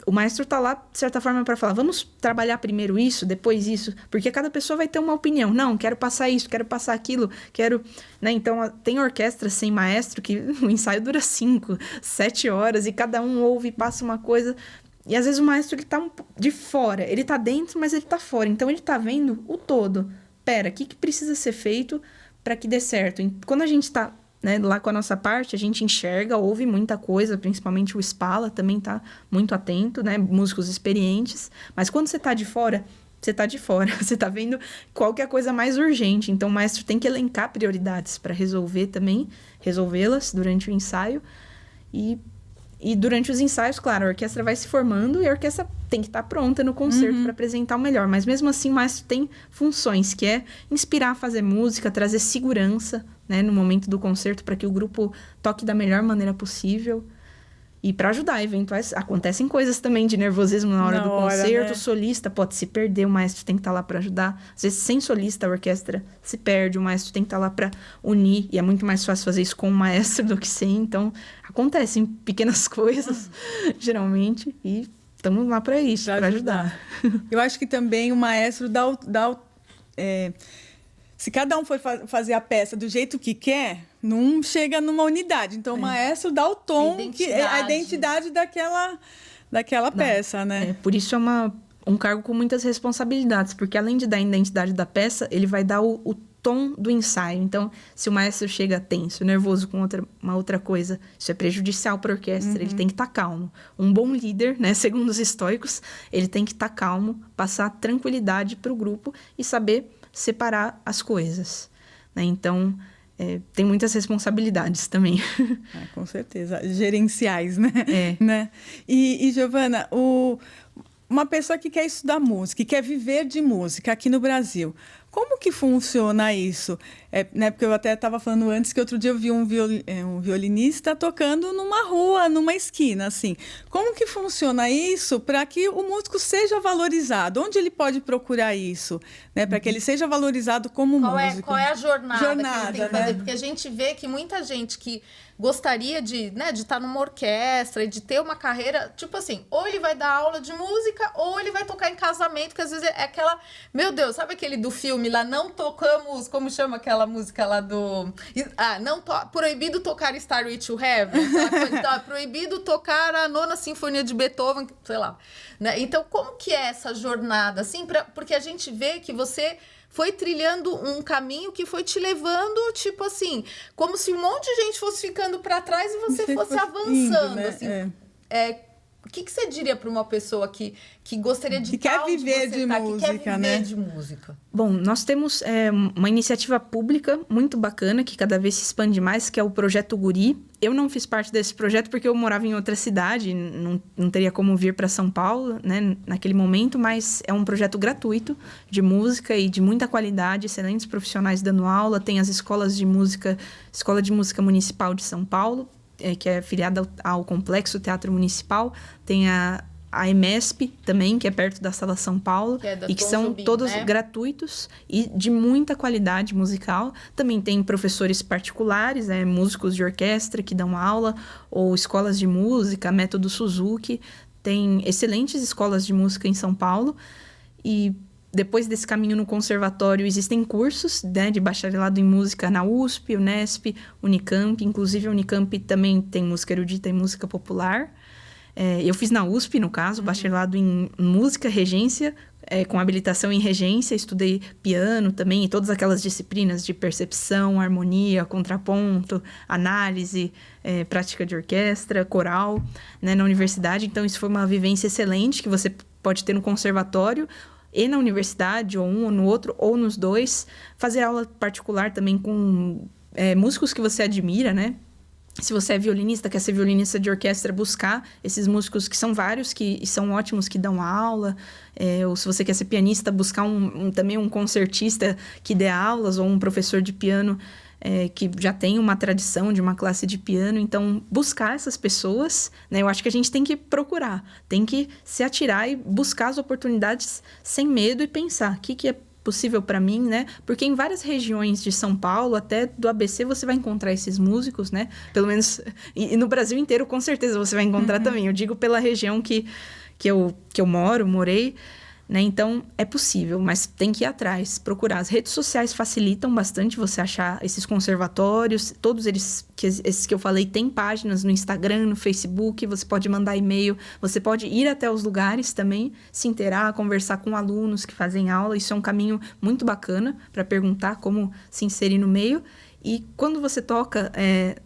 o maestro tá lá, de certa forma, para falar, vamos trabalhar primeiro isso, depois isso, porque cada pessoa vai ter uma opinião. Não, quero passar isso, quero passar aquilo, quero... Né? Então, tem orquestra sem maestro que o ensaio dura 5, 7 horas e cada um ouve e passa uma coisa. E, às vezes, o maestro, ele tá de fora. Ele tá dentro, mas ele tá fora. Então, ele tá vendo o todo. Pera, o que precisa ser feito para que dê certo? Quando a gente tá... Né, lá com a nossa parte, a gente enxerga, ouve muita coisa, principalmente o Spala também tá muito atento, né? Músicos experientes. Mas quando você tá de fora, você tá de fora. Você tá vendo qual que é a coisa mais urgente. Então, o maestro tem que elencar prioridades para resolver também, resolvê-las durante o ensaio. E durante os ensaios, claro, a orquestra vai se formando e a orquestra tem que estar pronta no concerto para apresentar o melhor. Mas mesmo assim, o maestro tem funções, que é inspirar a fazer música, trazer segurança, né, no momento do concerto para que o grupo toque da melhor maneira possível. E para ajudar, eventuais... Acontecem coisas também de nervosismo na hora do concerto. Né? O solista pode se perder, o maestro tem que estar lá para ajudar. Às vezes, sem solista, a orquestra se perde, o maestro tem que estar lá para unir. E é muito mais fácil fazer isso com o maestro do que sem. Então, acontecem pequenas coisas, geralmente. E estamos lá para isso, para ajudar. Eu acho que também o maestro se cada um for fazer a peça do jeito que quer, não chega numa unidade. Então, o maestro dá o tom, a identidade daquela peça, né? Por isso é um cargo com muitas responsabilidades, porque além de dar a identidade da peça, ele vai dar o tom do ensaio. Então, se o maestro chega tenso, nervoso com uma outra coisa, isso é prejudicial para a orquestra. Ele tem que estar calmo. Um bom líder, né, segundo os estoicos, ele tem que estar calmo, passar tranquilidade para o grupo e saber separar as coisas, né? Então, tem muitas responsabilidades também. Com certeza. Gerenciais, né? Né? E Giovana, uma pessoa que quer estudar música, que quer viver de música aqui no Brasil, como que funciona isso? Né, porque eu até estava falando antes que outro dia eu vi um violinista tocando numa rua, numa esquina, assim. Como que funciona isso para que o músico seja valorizado? Onde ele pode procurar isso? Né, para que ele seja valorizado como músico? Qual é a jornada que ele tem que fazer? Né? Porque a gente vê que muita gente que gostaria de estar numa orquestra e de ter uma carreira, tipo assim, ou ele vai dar aula de música ou ele vai tocar em casamento, que às vezes é aquela... Meu Deus, sabe aquele do filme lá, não tocamos... Como chama aquela música lá do... proibido tocar Starway to Heaven. Proibido tocar a 9ª Sinfonia de Beethoven, sei lá. Né? Então, como que é essa jornada? Assim, porque a gente vê que você... foi trilhando um caminho que foi te levando, tipo assim, como se um monte de gente fosse ficando para trás e você fosse avançando, indo, né? assim. O que você diria para uma pessoa que gostaria de que quer viver de música, né? De música? Bom, nós temos uma iniciativa pública muito bacana, que cada vez se expande mais, que é o Projeto Guri. Eu não fiz parte desse projeto porque eu morava em outra cidade, não teria como vir para São Paulo, né, naquele momento, mas é um projeto gratuito de música e de muita qualidade, excelentes profissionais dando aula. Tem as escolas de música, Escola de Música Municipal de São Paulo, que é filiada ao Complexo Teatro Municipal. Tem a EMESP também, que é perto da Sala São Paulo, e que são todos, né, gratuitos e de muita qualidade musical. Também tem professores particulares, músicos de orquestra que dão aula, ou escolas de música, Método Suzuki. Tem excelentes escolas de música em São Paulo. E depois desse caminho no conservatório, existem cursos, né, de bacharelado em música na USP, Unesp, Unicamp. Inclusive, a Unicamp também tem música erudita e música popular. Eu fiz na USP, no caso, bacharelado em música, regência, com habilitação em regência. Estudei piano também e todas aquelas disciplinas de percepção, harmonia, contraponto, análise, prática de orquestra, coral, né, na universidade. Então, isso foi uma vivência excelente que você pode ter no conservatório e na universidade, ou um ou no outro, ou nos dois. Fazer aula particular também com músicos que você admira, né? Se você é violinista, quer ser violinista de orquestra, buscar esses músicos, que são vários, que são ótimos, que dão aula. Ou se você quer ser pianista, buscar também um concertista que dê aulas, ou um professor de piano que já tem uma tradição de uma classe de piano. Então, buscar essas pessoas, né? Eu acho que a gente tem que procurar, tem que se atirar e buscar as oportunidades sem medo e pensar o que é possível para mim, né? Porque em várias regiões de São Paulo, até do ABC, você vai encontrar esses músicos, né? Pelo menos, e no Brasil inteiro, com certeza, você vai encontrar também. Eu digo pela região que eu morei, né? Então, é possível, mas tem que ir atrás, procurar. As redes sociais facilitam bastante você achar esses conservatórios. Todos eles, esses que eu falei, têm páginas no Instagram, no Facebook. Você pode mandar e-mail, você pode ir até os lugares também, se inteirar, conversar com alunos que fazem aula. Isso é um caminho muito bacana para perguntar como se inserir no meio. E quando você toca,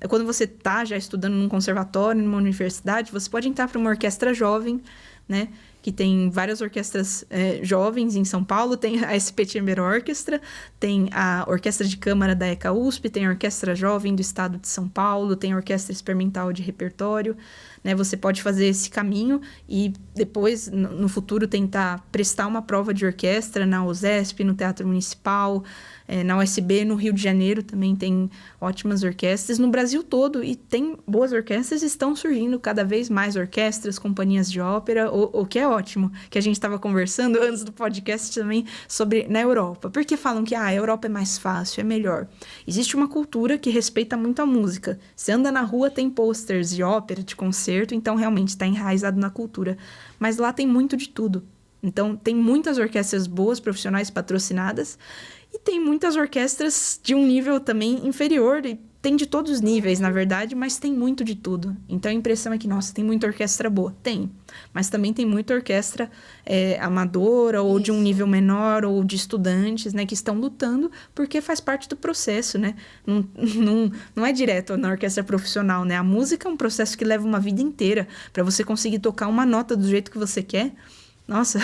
quando você está já estudando num conservatório, numa universidade, você pode entrar para uma orquestra jovem, né? Que tem várias orquestras jovens em São Paulo. Tem a SP Chamber Orchestra, tem a Orquestra de Câmara da ECA USP, tem a Orquestra Jovem do Estado de São Paulo, tem a Orquestra Experimental de Repertório, né? Você pode fazer esse caminho e depois, no futuro, tentar prestar uma prova de orquestra na USESP, no Teatro Municipal, na USB, no Rio de Janeiro também tem ótimas orquestras, no Brasil todo, e tem boas orquestras, estão surgindo cada vez mais orquestras, companhias de ópera, o que é ótimo, que a gente estava conversando antes do podcast também sobre na Europa, porque falam que a Europa é mais fácil, é melhor. Existe uma cultura que respeita muito a música, você anda na rua, tem posters de ópera, de concerto, então realmente está enraizado na cultura, mas lá tem muito de tudo. Então, tem muitas orquestras boas, profissionais patrocinadas, e tem muitas orquestras de um nível também inferior, e tem de todos os níveis, na verdade, mas tem muito de tudo. Então, a impressão é que, nossa, tem muita orquestra boa. Tem, mas também tem muita orquestra amadora, ou de um nível menor, ou de estudantes, né, que estão lutando, porque faz parte do processo, né? Não é direto na orquestra profissional, né? A música é um processo que leva uma vida inteira para você conseguir tocar uma nota do jeito que você quer. Nossa,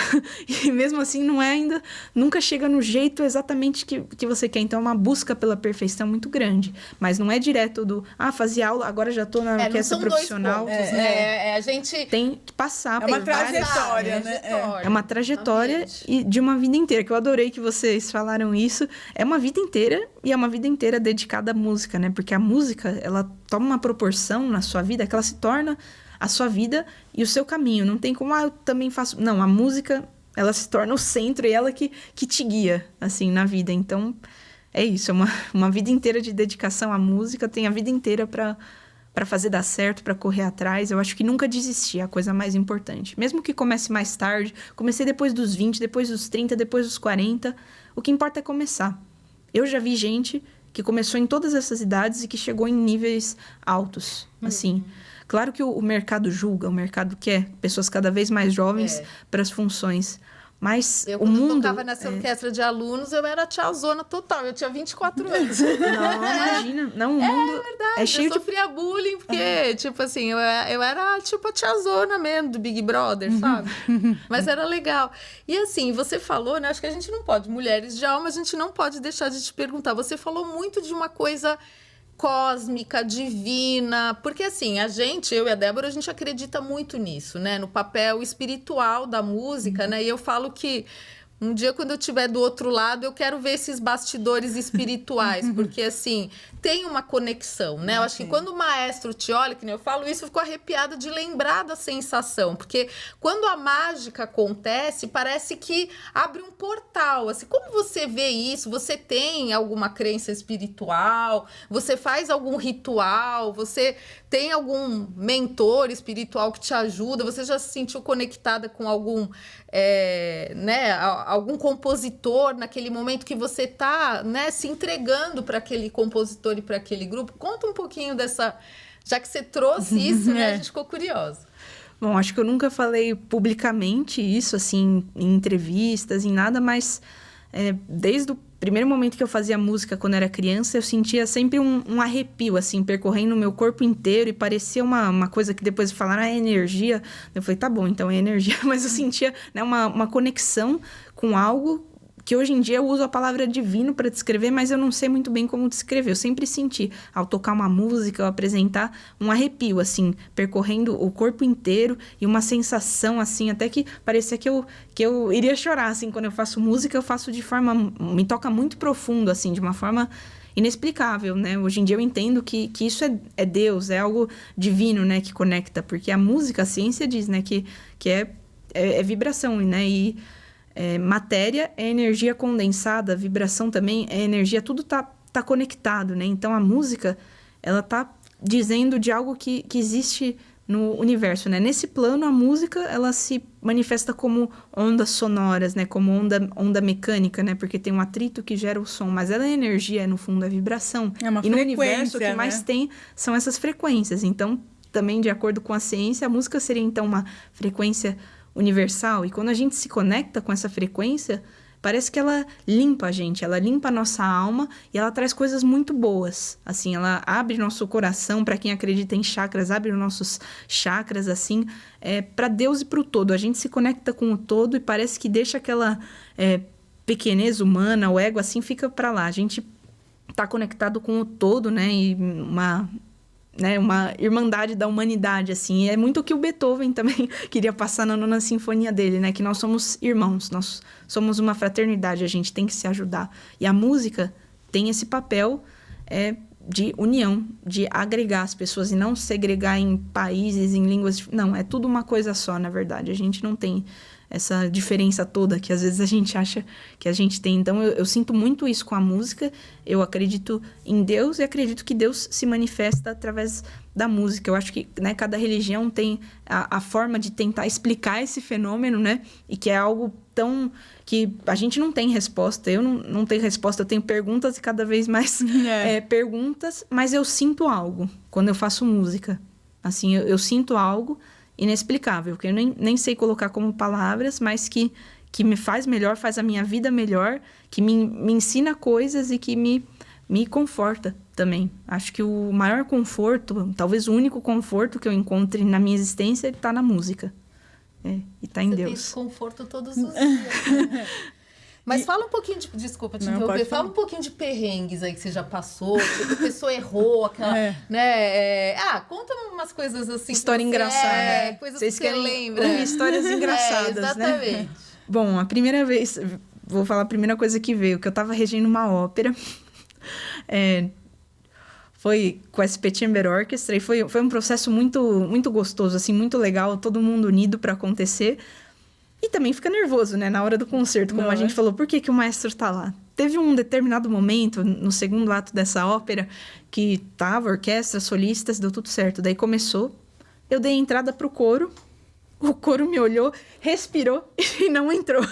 e mesmo assim não é ainda, nunca chega no jeito exatamente que você quer. Então é uma busca pela perfeição muito grande. Mas não é direto fazia aula, agora já tô na orquestra profissional. Dois pontos, né? A gente tem que passar por uma trajetória, né? É uma trajetória e de uma vida inteira, que eu adorei que vocês falaram isso. É uma vida inteira e é uma vida inteira dedicada à música, né? Porque a música, ela toma uma proporção na sua vida que ela se torna a sua vida e o seu caminho. Não tem como, eu também faço... Não, a música, ela se torna o centro e ela que te guia, assim, na vida. Então, é isso. É uma vida inteira de dedicação à música. Tem a vida inteira para fazer dar certo, para correr atrás. Eu acho que nunca desistir é a coisa mais importante. Mesmo que comece mais tarde, comecei depois dos 20, depois dos 30, depois dos 40. O que importa é começar. Eu já vi gente que começou em todas essas idades e que chegou em níveis altos, assim... Claro que o mercado julga, o mercado quer pessoas cada vez mais jovens para as funções. Mas o mundo... Eu tocava nessa orquestra de alunos, eu era tiazona total. Eu tinha 24 anos. Não, imagina. Não, o mundo verdade, cheio eu sofria bullying, porque, tipo assim, eu era tipo a tiazona mesmo do Big Brother, sabe? Mas era legal. E assim, você falou, né? Acho que a gente não pode, mulheres de alma, a gente não pode deixar de te perguntar. Você falou muito de uma coisa... cósmica, divina, porque assim, eu e a Débora, a gente acredita muito nisso, né, no papel espiritual da música, né, e eu falo que um dia, quando eu estiver do outro lado, eu quero ver esses bastidores espirituais, porque, assim, tem uma conexão, né? Eu acho que quando o maestro te olha, que nem eu falo isso, eu fico arrepiada de lembrar da sensação, porque quando a mágica acontece, parece que abre um portal, assim, como você vê isso? Você tem alguma crença espiritual? Você faz algum ritual? Você tem algum mentor espiritual que te ajuda? Você já se sentiu conectada com algum... algum compositor naquele momento que você está, né, se entregando para aquele compositor e para aquele grupo? Conta um pouquinho dessa... Já que você trouxe isso, né, a gente ficou curiosa. Bom, acho que eu nunca falei publicamente isso, assim, em entrevistas, em nada, mas desde o primeiro momento que eu fazia música quando era criança, eu sentia sempre um arrepio, assim, percorrendo o meu corpo inteiro, e parecia uma coisa que depois falaram, energia. Eu falei, tá bom, então é energia, mas eu sentia, né, uma conexão com algo que hoje em dia eu uso a palavra divino para descrever, mas eu não sei muito bem como descrever. Eu sempre senti, ao tocar uma música, ao apresentar, um arrepio, assim, percorrendo o corpo inteiro, e uma sensação, assim, até que parecia que eu iria chorar, assim, quando eu faço música, eu faço de forma... Me toca muito profundo, assim, de uma forma inexplicável, né? Hoje em dia eu entendo que isso é Deus, é algo divino, né? Que conecta, porque a música, a ciência diz, né? Que é vibração, né? E matéria é energia condensada, vibração também é energia, tudo tá conectado, né? Então a música, ela tá dizendo de algo que existe no universo, né? Nesse plano, a música, ela se manifesta como ondas sonoras, né? Como onda mecânica, né? Porque tem um atrito que gera o som, mas ela é energia, no fundo, é vibração. É uma e no frequência, universo, o que mais tem são essas frequências. Então, também, de acordo com a ciência, a música seria, então, uma frequência universal. E quando a gente se conecta com essa frequência, parece que ela limpa a gente, ela limpa a nossa alma e ela traz coisas muito boas. Assim, ela abre nosso coração, para quem acredita em chakras, abre os nossos chakras, assim, para Deus e para o todo. A gente se conecta com o todo e parece que deixa aquela pequenez humana, o ego, assim, fica para lá. A gente tá conectado com o todo, né? E uma irmandade da humanidade, assim. E é muito o que o Beethoven também queria passar na 9ª Sinfonia dele, né? Que nós somos irmãos, nós somos uma fraternidade, a gente tem que se ajudar. E a música tem esse papel de união, de agregar as pessoas e não segregar em países, em línguas. Não, é tudo uma coisa só, na verdade. A gente não tem essa diferença toda que às vezes a gente acha que a gente tem. Então, eu sinto muito isso com a música. Eu acredito em Deus e acredito que Deus se manifesta através da música. Eu acho que, né, cada religião tem a forma de tentar explicar esse fenômeno, né? E que é algo tão... que a gente não tem resposta. Eu não tenho resposta, eu tenho perguntas e cada vez mais perguntas, mas eu sinto algo quando eu faço música. Assim, eu sinto algo inexplicável, que eu nem sei colocar como palavras, mas que me faz melhor, faz a minha vida melhor, que me ensina coisas e que me conforta também. Acho que o maior conforto, talvez o único conforto que eu encontre na minha existência, ele tá na música. E tá em Deus. Você tem esse conforto todos os dias. Mas fala um pouquinho de... Desculpa te interromper. Fala um pouquinho de perrengues aí que você já passou. Tipo, a pessoa errou, aquela... né? Conta umas coisas assim. História engraçada. Coisas Vocês que você lembra. Histórias engraçadas, exatamente. Né? Bom, a primeira vez... Vou falar a primeira coisa que veio. Que eu tava regendo uma ópera. Foi com a SP Chamber Orchestra. E foi um processo muito, muito gostoso, assim, muito legal. Todo mundo unido para acontecer. E também fica nervoso, né? Na hora do concerto, como a gente falou. Por que o maestro tá lá? Teve um determinado momento, no segundo ato dessa ópera, que tava orquestra, solistas, deu tudo certo. Daí começou, eu dei entrada pro coro, o coro me olhou, respirou e não entrou.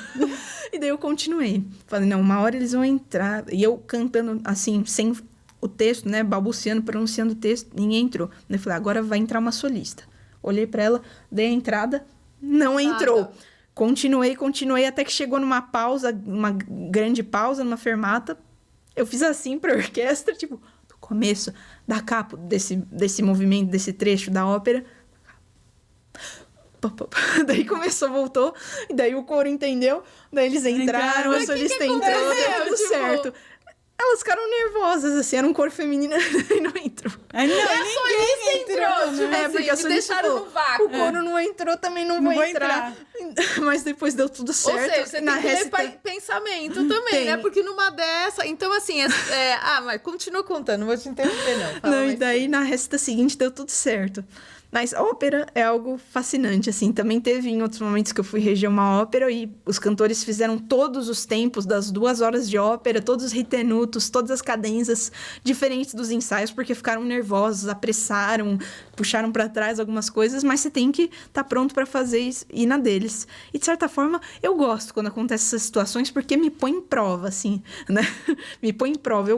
E daí eu continuei. Falei, não, uma hora eles vão entrar. E eu cantando, assim, sem o texto, né? Balbuciando, pronunciando o texto, ninguém entrou. Daí eu falei, agora vai entrar uma solista. Olhei pra ela, dei a entrada, não entrou. Continuei, até que chegou numa pausa, uma grande pausa, numa fermata. Eu fiz assim pra orquestra, tipo, do começo, da capa desse movimento, desse trecho da ópera. Daí voltou, e daí o coro entendeu, daí eles entraram, a solista entrou, deu tudo certo. Elas ficaram nervosas, assim, era um coro feminino e não entrou. Ninguém entrou, né? Porque a solista falou, o coro não entrou, também não vou entrar. Mas depois deu tudo certo. Ou seja, você tem que ter pensamento também, né? Porque numa dessa... Então, assim... mas continua contando, não vou te interromper, não. Fala e daí, na recita seguinte, deu tudo certo. Mas a ópera é algo fascinante, assim. Também teve em outros momentos que eu fui reger uma ópera e os cantores fizeram todos os tempos das 2 horas de ópera, todos os ritenutos, todas as cadências diferentes dos ensaios, porque ficaram nervosos, apressaram, puxaram para trás algumas coisas, mas você tem que estar pronto para fazer isso, ir na deles. E, de certa forma, eu gosto quando acontecem essas situações, porque me põe em prova, assim, né? Me põe em prova. Eu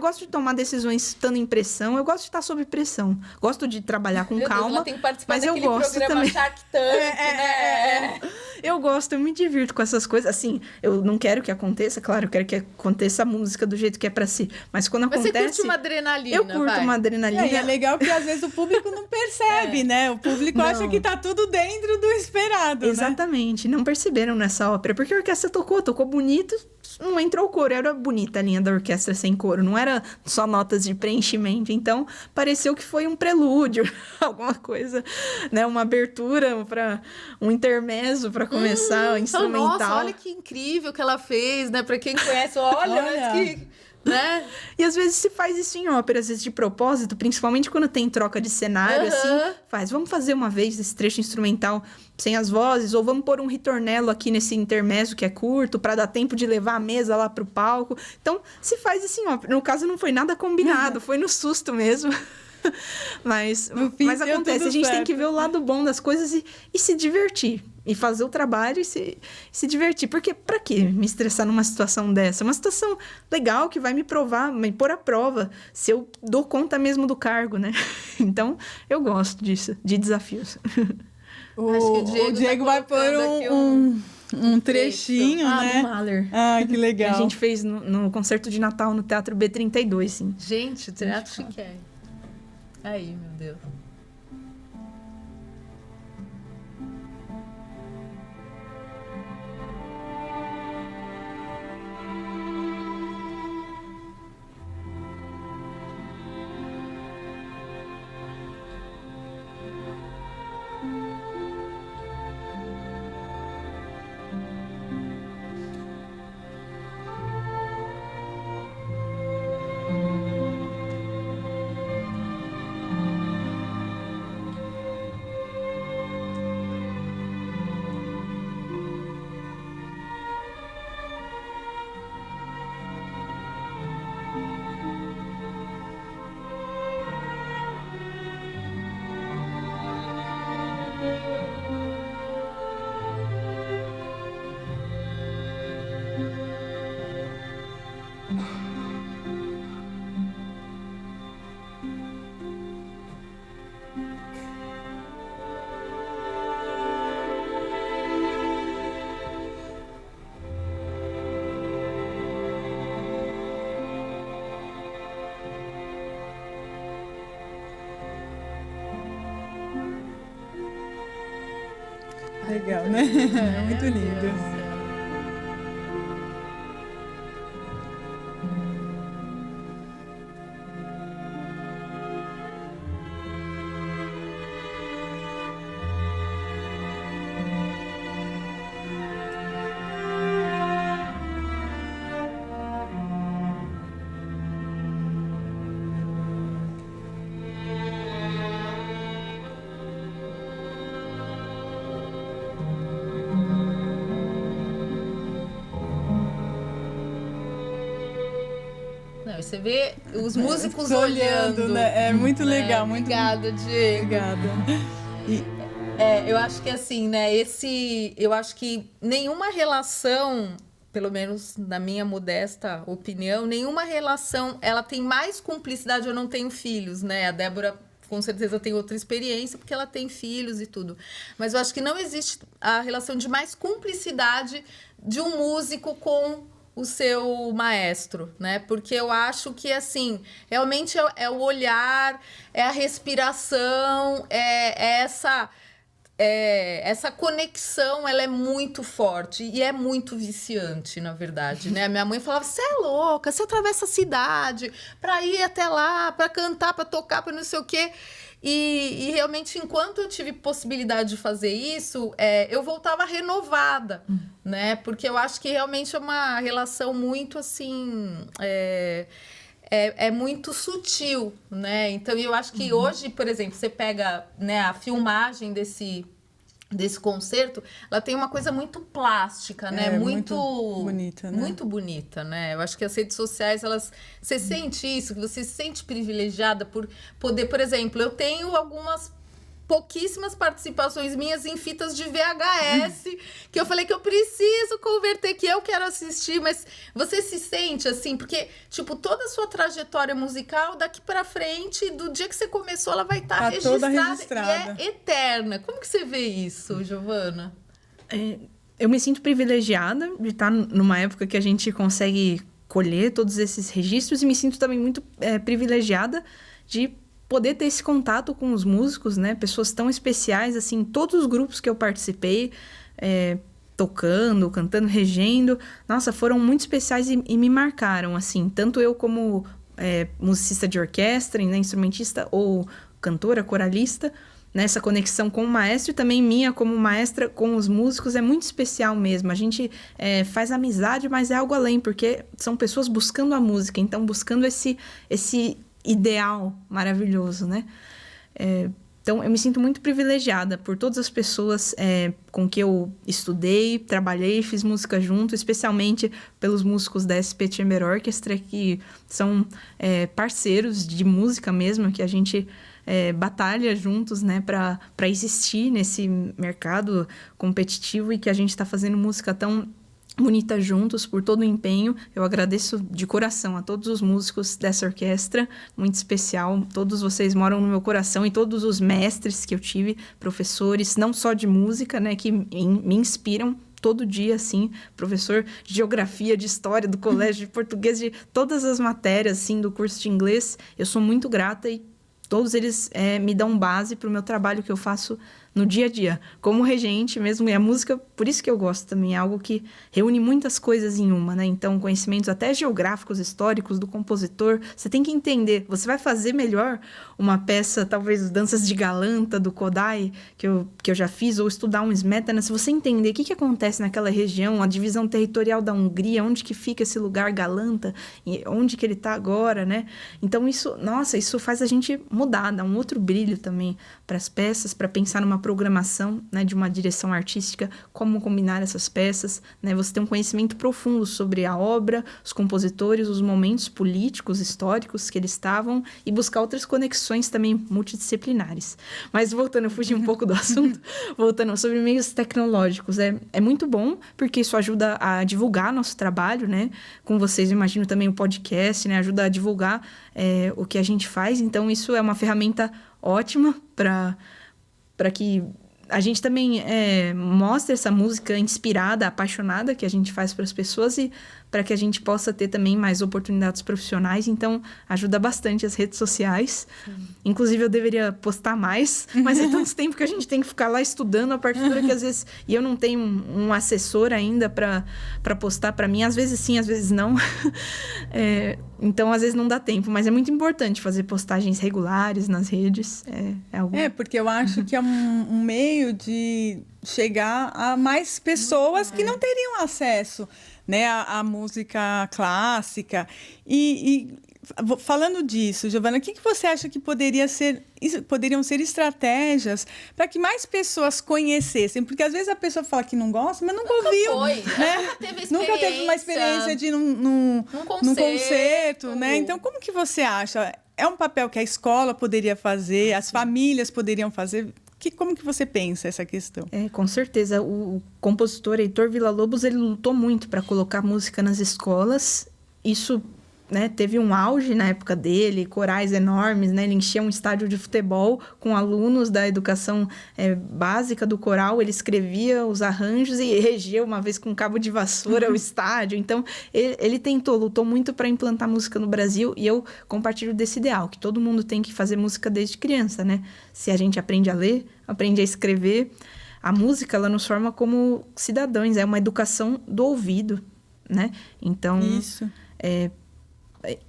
gosto de tomar decisões estando em pressão, eu gosto de estar sob pressão. Gosto de trabalhar com calma. Ela tem que participar mas eu gosto programa também. Shark Tank, né? Eu gosto, eu me divirto com essas coisas. Assim, eu não quero que aconteça, claro, eu quero que aconteça a música do jeito que é pra si. Mas quando acontece... Mas você curte uma adrenalina, eu curto uma adrenalina. E é legal que às vezes o público não percebe, né? O público acha que tá tudo dentro do esperado, Exatamente. Não perceberam nessa ópera. Porque a orquestra tocou bonito, não entrou o coro. Era bonita a linha da orquestra sem coro. Não era só notas de preenchimento. Então, pareceu que foi um prelúdio, alguma coisa, né? Uma abertura para um intermezzo para começar, instrumental. Nossa, olha que incrível que ela fez, né? Para quem conhece, olha. Mas que... né? E às vezes se faz isso em ópera, às vezes de propósito, principalmente quando tem troca de cenário, assim, vamos fazer uma vez esse trecho instrumental sem as vozes, ou vamos pôr um ritornello aqui nesse intermezzo que é curto, para dar tempo de levar a mesa lá pro palco. Então, se faz isso em ópera. No caso, não foi nada combinado, foi no susto mesmo. Mas acontece, a gente tem que ver o lado bom das coisas e se divertir. E fazer o trabalho e se divertir. Porque pra que me estressar numa situação dessa? Uma situação legal que vai me provar, me pôr à prova se eu dou conta mesmo do cargo, né? Então, eu gosto disso, de desafios. O Diego vai pôr um trechinho, né? Do Mahler. Que legal. A gente fez no concerto de Natal no Teatro B32, sim. Gente, o Teatro Chiquérrimo. Aí, meu Deus. Legal, né? Muito lindo. Você vê os músicos olhando, né? É muito legal. Obrigada, Diego. Obrigada. Eu acho que assim, né? Eu acho que nenhuma relação, pelo menos na minha modesta opinião, nenhuma relação, ela tem mais cumplicidade. Eu não tenho filhos, né? A Débora com certeza tem outra experiência, porque ela tem filhos e tudo. Mas eu acho que não existe a relação de mais cumplicidade de um músico com o seu maestro, né? Porque eu acho que, assim, realmente é o olhar, é a respiração, essa conexão, ela é muito forte e é muito viciante, na verdade, né? Minha mãe falava, você é louca, você atravessa a cidade para ir até lá, para cantar, para tocar, para não sei o quê. E realmente, enquanto eu tive possibilidade de fazer isso, eu voltava renovada, né? Porque eu acho que realmente é uma relação muito, assim... É muito sutil, né? Então, eu acho que hoje, por exemplo, você pega, né, a filmagem desse concerto, ela tem uma coisa muito plástica, né? Muito bonita, né? Muito bonita, né? Eu acho que as redes sociais, você sente isso, que você se sente privilegiada por poder, por exemplo, eu tenho algumas pouquíssimas participações minhas em fitas de VHS, que eu falei que eu preciso converter, que eu quero assistir, mas você se sente assim, porque, tipo, toda a sua trajetória musical, daqui pra frente, do dia que você começou, ela vai estar toda registrada e é eterna. Como que você vê isso, Giovana? Eu me sinto privilegiada de estar numa época que a gente consegue colher todos esses registros e me sinto também muito privilegiada de poder ter esse contato com os músicos, né? Pessoas tão especiais, assim, todos os grupos que eu participei, tocando, cantando, regendo, nossa, foram muito especiais e me marcaram, assim, tanto eu como musicista de orquestra, né, instrumentista ou cantora, coralista, nessa conexão com o maestro e também minha como maestra com os músicos é muito especial mesmo. A gente faz amizade, mas é algo além, porque são pessoas buscando a música, então buscando esse ideal maravilhoso, né? Então, eu me sinto muito privilegiada por todas as pessoas com que eu estudei, trabalhei, fiz música junto, especialmente pelos músicos da SP Chamber Orchestra, que são parceiros de música mesmo, que a gente batalha juntos, né, para existir nesse mercado competitivo e que a gente está fazendo música tão bonita juntos, por todo o empenho. Eu agradeço de coração a todos os músicos dessa orquestra, muito especial. Todos vocês moram no meu coração e todos os mestres que eu tive, professores, não só de música, né, que me inspiram todo dia, assim, professor de geografia, de história, do colégio, de português, de todas as matérias, assim, do curso de inglês. Eu sou muito grata e todos eles me dão base para o meu trabalho que eu faço no dia a dia, como regente mesmo. E a música, por isso que eu gosto também, é algo que reúne muitas coisas em uma, né? Então, conhecimentos até geográficos, históricos do compositor, você tem que entender. Você vai fazer melhor uma peça, talvez Danças de Galanta, do Kodály, que eu já fiz, ou estudar um Smetana, se você entender o que acontece naquela região, a divisão territorial da Hungria, onde que fica esse lugar Galanta, e onde que ele está agora, né? Então, isso faz a gente mudar, dá um outro brilho também para as peças, para pensar numa programação, né, de uma direção artística, como combinar essas peças, né? Você tem um conhecimento profundo sobre a obra, os compositores, os momentos políticos, históricos que eles estavam e buscar outras conexões também multidisciplinares. Mas voltando, eu fugi um pouco do assunto, voltando sobre meios tecnológicos, é muito bom, porque isso ajuda a divulgar nosso trabalho, né? Com vocês, eu imagino também o podcast, né? Ajuda a divulgar o que a gente faz, então isso é uma ferramenta ótima para que a gente também mostre essa música inspirada, apaixonada que a gente faz para as pessoas e para que a gente possa ter também mais oportunidades profissionais. Então, ajuda bastante as redes sociais. Inclusive, eu deveria postar mais, mas é tanto tempo que a gente tem que ficar lá estudando a partitura que às vezes... E eu não tenho um assessor ainda para postar para mim. Às vezes sim, às vezes não. Então, às vezes não dá tempo. Mas é muito importante fazer postagens regulares nas redes. Porque eu acho que é um meio de chegar a mais pessoas que não teriam acesso, né, a música clássica. E falando disso, Giovana, o que você acha que poderiam ser estratégias para que mais pessoas conhecessem? Porque às vezes a pessoa fala que não gosta, mas nunca ouviu. Né? Nunca teve uma experiência de ir num concerto, né? Então, como que você acha? É um papel que a escola poderia fazer, as famílias poderiam fazer? Como que você pensa essa questão? Com certeza. O compositor Heitor Villa-Lobos, ele lutou muito para colocar música nas escolas. Isso, né, teve um auge na época dele, corais enormes, né? Ele enchia um estádio de futebol com alunos da educação básica do coral. Ele escrevia os arranjos e regia uma vez com cabo de vassoura o estádio. Então, ele lutou muito para implantar música no Brasil, e eu compartilho desse ideal, que todo mundo tem que fazer música desde criança, né? Se a gente aprende a ler, aprende a escrever, a música, ela nos forma como cidadãos, é uma educação do ouvido, né? Então, isso.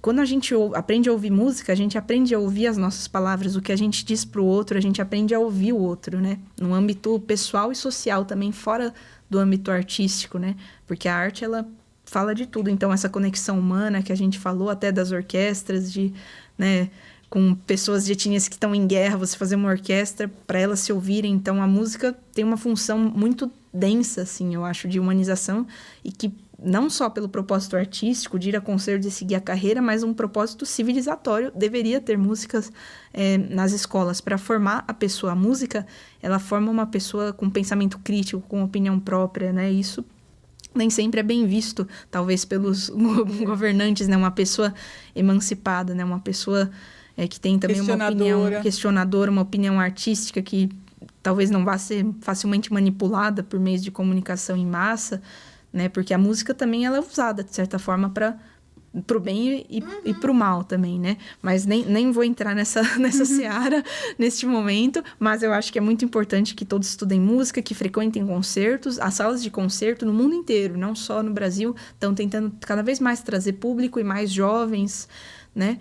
Quando a gente aprende a ouvir música, a gente aprende a ouvir as nossas palavras, o que a gente diz para o outro, a gente aprende a ouvir o outro, né? No âmbito pessoal e social também, fora do âmbito artístico, né? Porque a arte, ela fala de tudo. Então, essa conexão humana que a gente falou, até das orquestras, né, com pessoas de etnias que estão em guerra, você fazer uma orquestra para elas se ouvirem. Então, a música tem uma função muito densa, assim, eu acho, de humanização, e que não só pelo propósito artístico, de ir a concerto, de seguir a carreira, mas um propósito civilizatório. Deveria ter músicas nas escolas para formar a pessoa. A música, ela forma uma pessoa com pensamento crítico, com opinião própria, né? Isso nem sempre é bem visto, talvez pelos governantes, né? Uma pessoa emancipada, né? Uma pessoa que tem também uma opinião questionadora, uma opinião artística que talvez não vá ser facilmente manipulada por meios de comunicação em massa, né? Porque a música também ela é usada, de certa forma, para o bem e para o mal também, né? Mas nem vou entrar nessa seara neste momento, mas eu acho que é muito importante que todos estudem música, que frequentem concertos. As salas de concerto no mundo inteiro, não só no Brasil, estão tentando cada vez mais trazer público e mais jovens, né?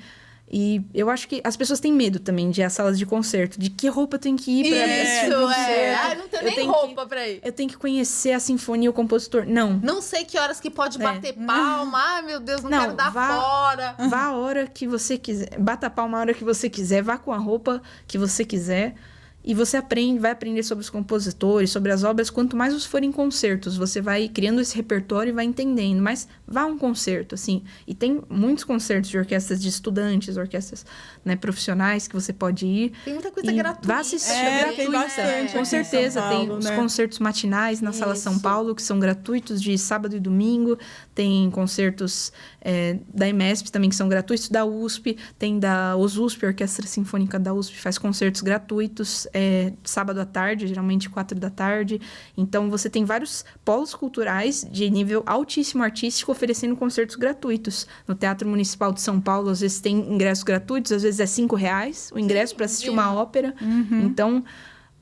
E eu acho que as pessoas têm medo também de ir às salas de concerto, de que roupa eu tenho que ir pra assistir o concerto. Não tenho nem roupa pra ir. Eu tenho que conhecer a sinfonia, o compositor. Não sei que horas que pode bater palma. Ai, meu Deus, não quero dar fora. Vá a hora que você quiser. Bata a palma a hora que você quiser. Vá com a roupa que você quiser. E você vai aprender sobre os compositores, sobre as obras. Quanto mais você for em concertos, você vai criando esse repertório e vai entendendo. Mas vá a um concerto, assim. E tem muitos concertos de orquestras de estudantes, orquestras, né, profissionais que você pode ir. Tem muita coisa gratuita. Vá assistir. Tem bastante. Com certeza. Paulo, tem os concertos matinais na Sala São Paulo, que são gratuitos de sábado e domingo. Tem concertos da EMESP também, que são gratuitos. Da USP, tem da OSUSP, a Orquestra Sinfônica da USP, faz concertos gratuitos. Sábado à tarde, geralmente 4 da tarde. Então, você tem vários polos culturais de nível altíssimo artístico oferecendo concertos gratuitos. No Teatro Municipal de São Paulo, às vezes tem ingressos gratuitos, às vezes é R$5 o ingresso para assistir uma ópera. Então,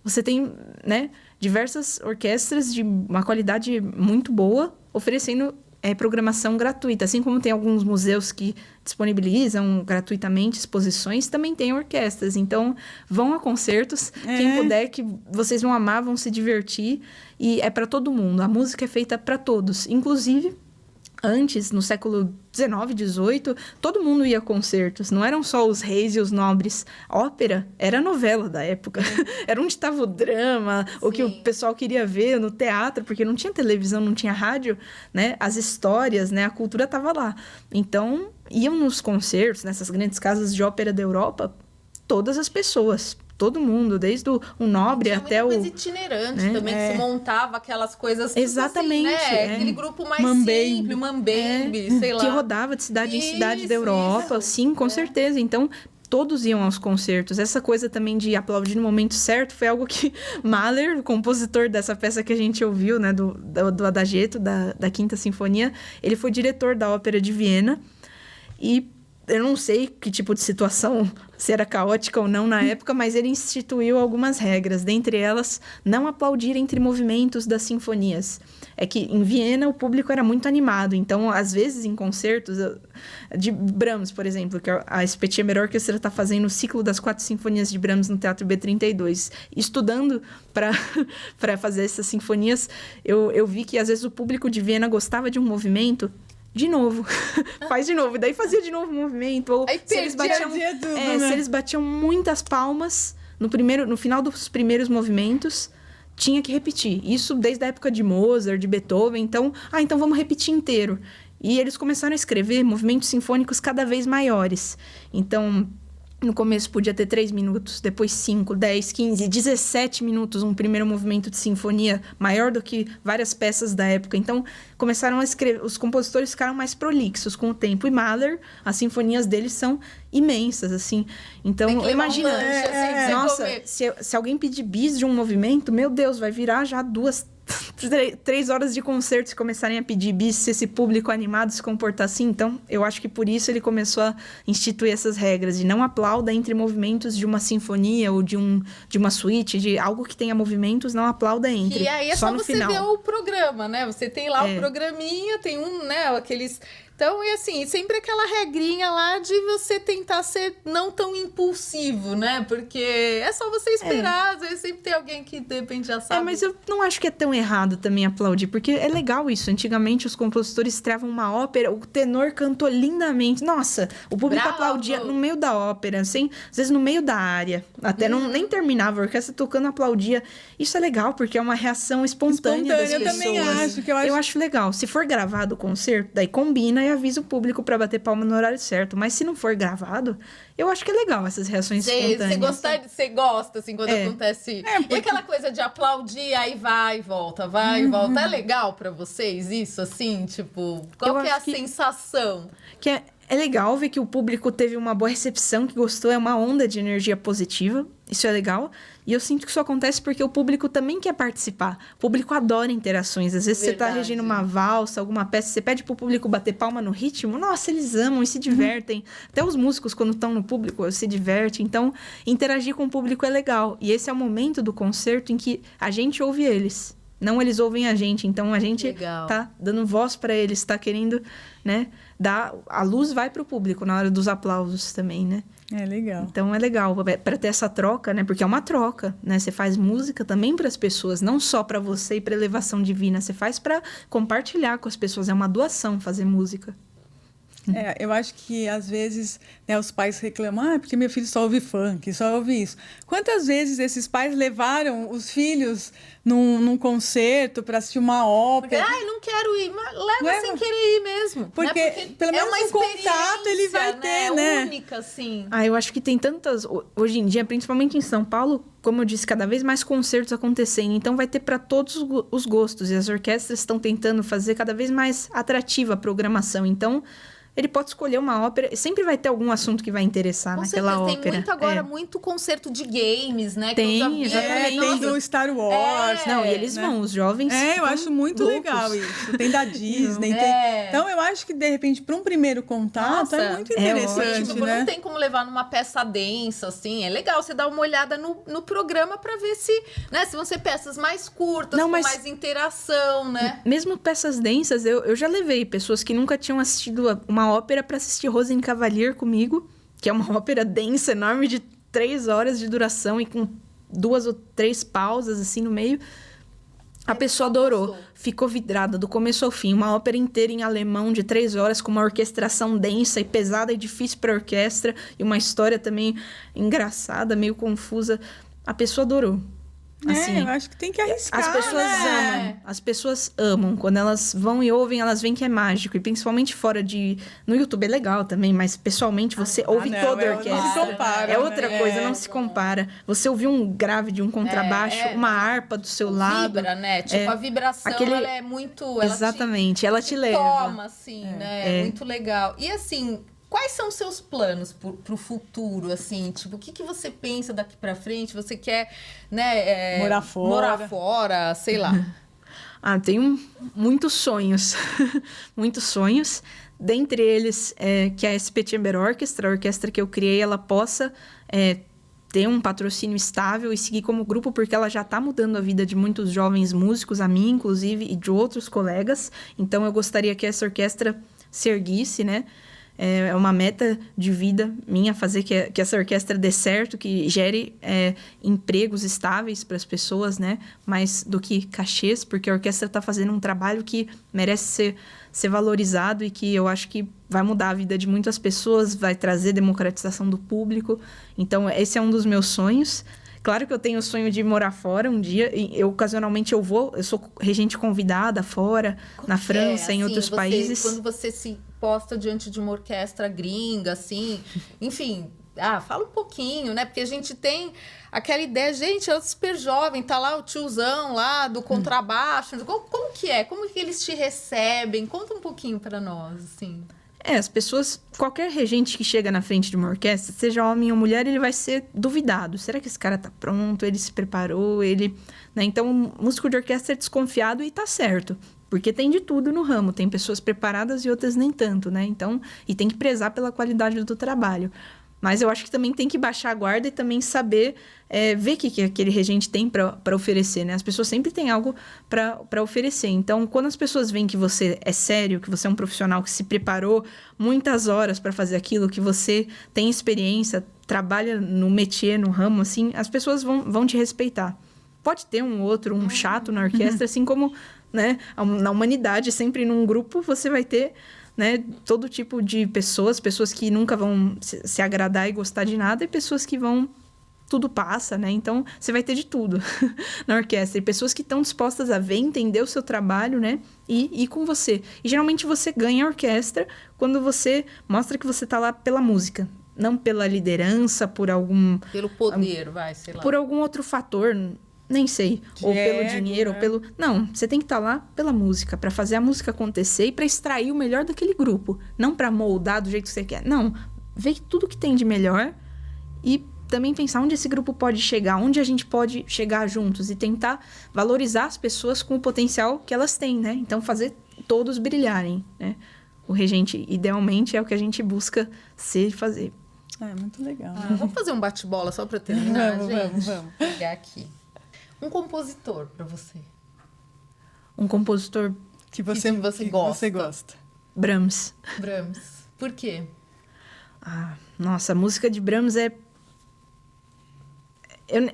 você tem, né, diversas orquestras de uma qualidade muito boa oferecendo programação gratuita. Assim como tem alguns museus que disponibilizam gratuitamente exposições, também tem orquestras. Então, vão a concertos. Quem puder, que vocês vão amar, vão se divertir. E é para todo mundo. A música é feita para todos. Inclusive, antes, no século XIX, XVIII, todo mundo ia a concertos. Não eram só os reis e os nobres. Ópera era a novela da época. Era onde estava o drama, o que o pessoal queria ver no teatro, porque não tinha televisão, não tinha rádio, né? As histórias, né? A cultura estava lá. Então, iam nos concertos, nessas grandes casas de ópera da Europa, todas as pessoas. Todo mundo, desde o nobre até o... Tinha muita coisa itinerante também, que se montava aquelas coisas... Exatamente. Tipo assim, né? Aquele grupo mais simples, Mambembe, sei lá. Que rodava de cidade em cidade da Europa. Sim, com certeza. Então, todos iam aos concertos. Essa coisa também de aplaudir no momento certo foi algo que Mahler, o compositor dessa peça que a gente ouviu, né, do Adagietto, da Quinta Sinfonia, ele foi diretor da Ópera de Viena. E eu não sei que tipo de situação, se era caótica ou não na época, mas ele instituiu algumas regras. Dentre elas, não aplaudir entre movimentos das sinfonias. É que em Viena o público era muito animado. Então, às vezes, em concertos de Brahms, por exemplo, que a Spetjemer Orchestra está fazendo o ciclo das 4 sinfonias de Brahms no Teatro B32. Estudando para fazer essas sinfonias, eu vi que, às vezes, o público de Viena gostava de um movimento... De novo, faz de novo. E daí fazia de novo o movimento. Ou aí se eles batiam, tudo, se eles batiam muitas palmas no final dos primeiros movimentos, tinha que repetir. Isso desde a época de Mozart, de Beethoven. Então vamos repetir inteiro. E eles começaram a escrever movimentos sinfônicos cada vez maiores. Então, no começo podia ter 3 minutos, depois 5, 10, 15, 17 minutos, um primeiro movimento de sinfonia maior do que várias peças da época. Então, começaram a escrever, os compositores ficaram mais prolixos com o tempo. E Mahler, as sinfonias dele são imensas, assim. Então, imagina, nossa, se alguém pedir bis de um movimento, meu Deus, vai virar já 3 horas de concerto se começarem a pedir bis, se esse público animado se comportar assim. Então, eu acho que por isso ele começou a instituir essas regras de não aplauda entre movimentos de uma sinfonia ou de uma suíte, de algo que tenha movimentos, não aplauda entre. E aí é só no você final. ver o programa, né? Você tem lá o programinha, tem aqueles... Então, e assim, sempre aquela regrinha lá de você tentar ser não tão impulsivo, né? Porque é só você esperar, às vezes sempre tem alguém que de repente já sabe. Mas eu não acho que é tão errado também aplaudir, porque é legal isso. Antigamente, os compositores estreavam uma ópera, o tenor cantou lindamente. Nossa, o público aplaudia no meio da ópera, assim, às vezes no meio da área. Até nem terminava, a orquestra tocando aplaudia. Isso é legal, porque é uma reação espontânea das pessoas. Eu também acho. Eu acho legal. Se for gravado o concerto, daí combina e avisa o público para bater palma no horário certo. Mas se não for gravado, eu acho que é legal essas reações espontâneas. Você gosta, assim, quando acontece... E aquela coisa de aplaudir, aí vai e volta, vai e volta. É legal para vocês isso, assim? Tipo, qual que é a sensação? Que é legal ver que o público teve uma boa recepção, que gostou, é uma onda de energia positiva. Isso é legal. E eu sinto que isso acontece porque o público também quer participar. O público adora interações. Às vezes você tá regendo uma valsa, alguma peça, você pede pro público bater palma no ritmo. Nossa, eles amam e se divertem. Até os músicos, quando estão no público, se divertem. Então, interagir com o público é legal. E esse é o momento do concerto em que a gente ouve eles. Não, eles ouvem a gente. Então, a gente Legal. tá dando voz para eles, tá querendo, né? A luz vai pro público na hora dos aplausos também, né? É legal. Então, é legal para ter essa troca, né? Porque é uma troca, né? Você faz música também para as pessoas, não só para você e para elevação divina. Você faz para compartilhar com as pessoas. É uma doação fazer música. Eu acho que, às vezes, né, os pais reclamam, porque meu filho só ouve funk, só ouve isso. Quantas vezes esses pais levaram os filhos num concerto para assistir uma ópera? Ai, não quero ir, mas leva sem querer ir mesmo. Porque, né? Porque pelo menos uma um contato ele vai ter, né? Única, assim. Eu acho que tem tantas... Hoje em dia, principalmente em São Paulo, como eu disse, cada vez mais concertos acontecendo. Então, vai ter para todos os gostos. E as orquestras estão tentando fazer cada vez mais atrativa a programação. Então... ele pode escolher uma ópera, sempre vai ter algum assunto que vai interessar Com naquela certeza, ópera. Tem muito agora, muito concerto de games, né? Tem, que eu já vi, exatamente. Tem do Star Wars. Não, e eles vão, os jovens. Eu acho muito loucos. legal isso. Tem da Disney. Então, eu acho que, de repente, para um primeiro contato, é muito interessante, tipo, né? não tem como levar numa peça densa, assim. É legal você dar uma olhada no programa para ver se vão ser peças mais curtas, com mais interação, né? Mesmo peças densas, eu já levei pessoas que nunca tinham assistido uma ópera para assistir Rosenkavalier comigo, que é uma ópera densa, enorme, de 3 horas de duração e com 2 ou 3 pausas, assim, no meio. A pessoa adorou, ficou vidrada do começo ao fim. Uma ópera inteira em alemão de 3 horas, com uma orquestração densa e pesada e difícil para orquestra, e uma história também engraçada, meio confusa. A pessoa adorou. Assim, eu acho que tem que arriscar, as pessoas amam. As pessoas amam. Quando elas vão e ouvem, elas veem que é mágico. E principalmente fora de... No YouTube é legal também, mas pessoalmente você ouve toda a orquestra. Não se compara, é outra coisa, não se compara. Você ouvir um grave de um contrabaixo, uma harpa do seu lado. Vibra, né? Tipo, a vibração, ela é muito... Exatamente, ela te leva. Toma, assim, né? É muito legal. E assim... Quais são os seus planos pro futuro, assim? Tipo, o que você pensa daqui pra frente? Você quer, né? Morar fora, sei lá. Tenho muitos sonhos. Muitos sonhos. Dentre eles, que a SP Chamber Orchestra, a orquestra que eu criei, ela possa ter um patrocínio estável e seguir como grupo, porque ela já está mudando a vida de muitos jovens músicos, a mim, inclusive, e de outros colegas. Então, eu gostaria que essa orquestra se erguisse, né? É uma meta de vida minha fazer que essa orquestra dê certo, que gere empregos estáveis para as pessoas, né? Mais do que cachês, porque a orquestra está fazendo um trabalho que merece ser valorizado e que eu acho que vai mudar a vida de muitas pessoas, vai trazer democratização do público. Então, esse é um dos meus sonhos. Claro que eu tenho o sonho de morar fora um dia. E ocasionalmente eu sou regente convidada fora, na França, em outros países. Quando você se posta diante de uma orquestra gringa, assim, enfim, fala um pouquinho, né? Porque a gente tem aquela ideia, gente, é super jovem, tá lá o tiozão lá do contrabaixo. Como que é? Como que eles te recebem? Conta um pouquinho para nós, assim. As pessoas... Qualquer regente que chega na frente de uma orquestra, seja homem ou mulher, ele vai ser duvidado. Será que esse cara tá pronto? Ele se preparou? Né? Então, o músico de orquestra é desconfiado e tá certo. Porque tem de tudo no ramo. Tem pessoas preparadas e outras nem tanto, né? Então, e tem que prezar pela qualidade do trabalho. Mas eu acho que também tem que baixar a guarda e também saber ver o que aquele regente tem para oferecer, né? As pessoas sempre têm algo para oferecer. Então, quando as pessoas veem que você é sério, que você é um profissional que se preparou muitas horas para fazer aquilo, que você tem experiência, trabalha no métier, no ramo, assim, as pessoas vão te respeitar. Pode ter um chato na orquestra, assim como, né, na humanidade, sempre num grupo você vai ter... Né, todo tipo de pessoas que nunca vão se agradar e gostar de nada, e pessoas que vão... Tudo passa, né? Então, você vai ter de tudo na orquestra. E pessoas que estão dispostas a ver, entender o seu trabalho, né? E ir com você. E, geralmente, você ganha a orquestra quando você mostra que você tá lá pela música. Não pela liderança, por algum... Pelo poder, sei lá. Por algum outro fator... Nem sei. Ou pelo dinheiro, ou pelo... Não, você tem que estar lá pela música, para fazer a música acontecer e para extrair o melhor daquele grupo. Não para moldar do jeito que você quer. Não, ver tudo que tem de melhor e também pensar onde esse grupo pode chegar, onde a gente pode chegar juntos e tentar valorizar as pessoas com o potencial que elas têm, né? Então, fazer todos brilharem, né? O regente, idealmente, é o que a gente busca ser e fazer. Muito legal. Vamos fazer um bate-bola só para terminar, gente? Vamos. Vou pegar aqui. Um compositor para você. Um compositor... Que você gosta. Brahms. Brahms. Por quê? Nossa, a música de Brahms é...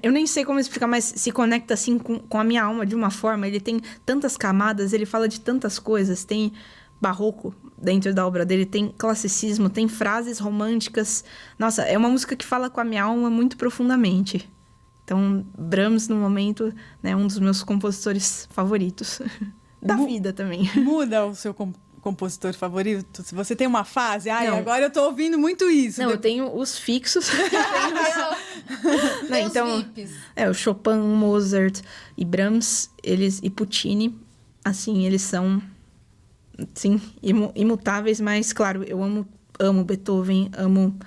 Eu nem sei como explicar, mas se conecta assim com a minha alma de uma forma. Ele tem tantas camadas, ele fala de tantas coisas. Tem barroco dentro da obra dele, tem classicismo, tem frases românticas. Nossa, é uma música que fala com a minha alma muito profundamente. Então, Brahms, no momento, né, é um dos meus compositores favoritos. Da vida também. Muda o seu compositor favorito? Se você tem uma fase, Não. agora eu tô ouvindo muito isso. Não, eu tenho os fixos. Tem então, os VIPs. o Chopin, Mozart e Brahms, e Puccini, assim, eles são, sim, imutáveis, mas, claro, eu amo Beethoven, amo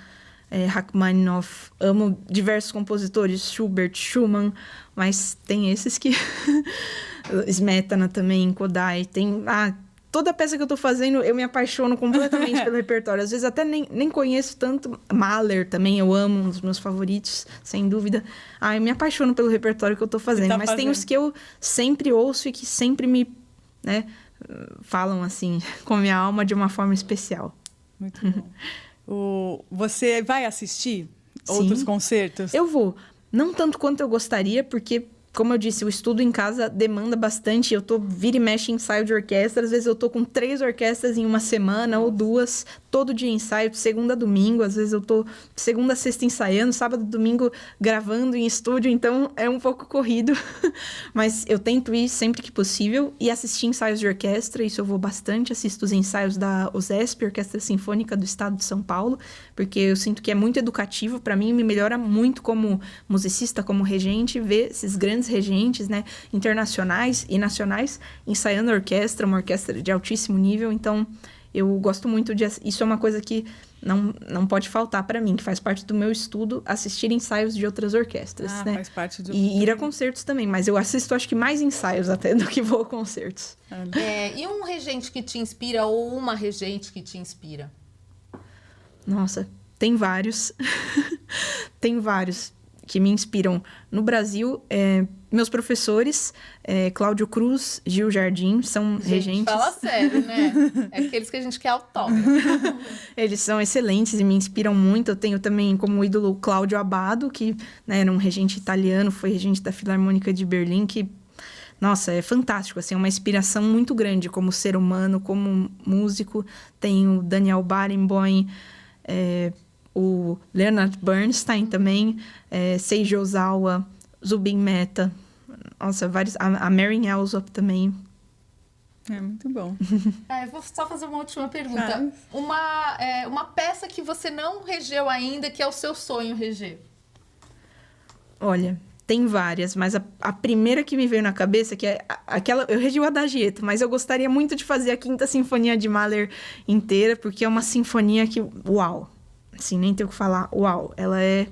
Rachmaninoff, amo diversos compositores, Schubert, Schumann, mas tem esses que... Smetana também, Kodály, tem... toda peça que eu tô fazendo, eu me apaixono completamente pelo repertório. Às vezes até nem conheço tanto. Mahler também, eu amo, um dos meus favoritos, sem dúvida. Eu me apaixono pelo repertório que eu tô fazendo. Mas tem os que eu sempre ouço e que sempre me, né, falam, assim, com a minha alma de uma forma especial. Muito bom. Você vai assistir outros concertos? Eu vou. Não tanto quanto eu gostaria, porque... Como eu disse, o estudo em casa demanda bastante. Eu vira e mexe em ensaio de orquestra. Às vezes eu tô com 3 orquestras em uma semana ou 2. Todo dia ensaio, de segunda a domingo. Às vezes eu tô segunda a sexta ensaiando, sábado e domingo gravando em estúdio. Então, é um pouco corrido. Mas eu tento ir sempre que possível. E assistir ensaios de orquestra. Isso eu vou bastante. Assisto os ensaios da OSESP, Orquestra Sinfônica do Estado de São Paulo. Porque eu sinto que é muito educativo. Para mim, me melhora muito como musicista, como regente, ver esses grandes regentes, né, internacionais e nacionais, ensaiando uma orquestra de altíssimo nível. Então, eu gosto muito isso é uma coisa que não pode faltar para mim, que faz parte do meu estudo, assistir ensaios de outras orquestras, né? Faz parte E ir a concertos também, mas eu assisto, acho que mais ensaios até do que vou a concertos. E um regente que te inspira ou uma regente que te inspira? Nossa, tem vários. Tem vários que me inspiram. No Brasil, meus professores, Cláudio Cruz, Gil Jardim, são regentes. Fala sério, né? É aqueles que a gente quer autógrafo. Eles são excelentes e me inspiram muito. Eu tenho também como ídolo Cláudio Abbado, que, né, era um regente italiano, foi regente da Filarmônica de Berlim, que, nossa, é fantástico, assim, é uma inspiração muito grande como ser humano, como músico. Tem o Daniel Barenboim, o Leonard Bernstein também, Seiji Ozawa, Zubin Mehta, nossa, vários, a Marin Alsop também. É muito bom. Eu vou só fazer uma última pergunta. Uma peça que você não regeu ainda, que é o seu sonho reger? Olha, tem várias, mas a primeira que me veio na cabeça, que é aquela... Eu regi o Adagietto, mas eu gostaria muito de fazer a Quinta Sinfonia de Mahler inteira, porque é uma sinfonia que... Uau! Assim, nem tenho o que falar. Uau! Ela é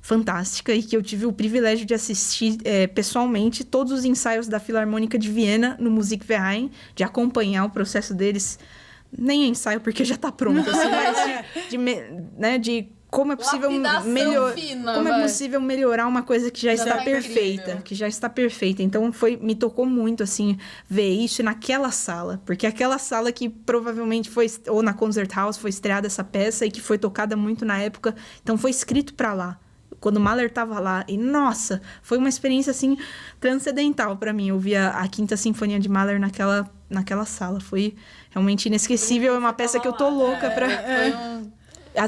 fantástica e que eu tive o privilégio de assistir pessoalmente todos os ensaios da Filarmônica de Viena no Musikverein, de acompanhar o processo deles. Nem é ensaio, porque já tá pronto, assim, mas de como é possível melhorar uma coisa que já está perfeita, incrível. Que já está perfeita. Então me tocou muito assim ver isso naquela sala, porque aquela sala que provavelmente foi, ou na Konzerthaus foi estreada essa peça e que foi tocada muito na época, então foi escrito para lá. Quando Mahler estava lá, e nossa, foi uma experiência assim transcendental para mim. Eu vi a Quinta Sinfonia de Mahler naquela sala, foi realmente inesquecível. É uma peça que eu tô louca para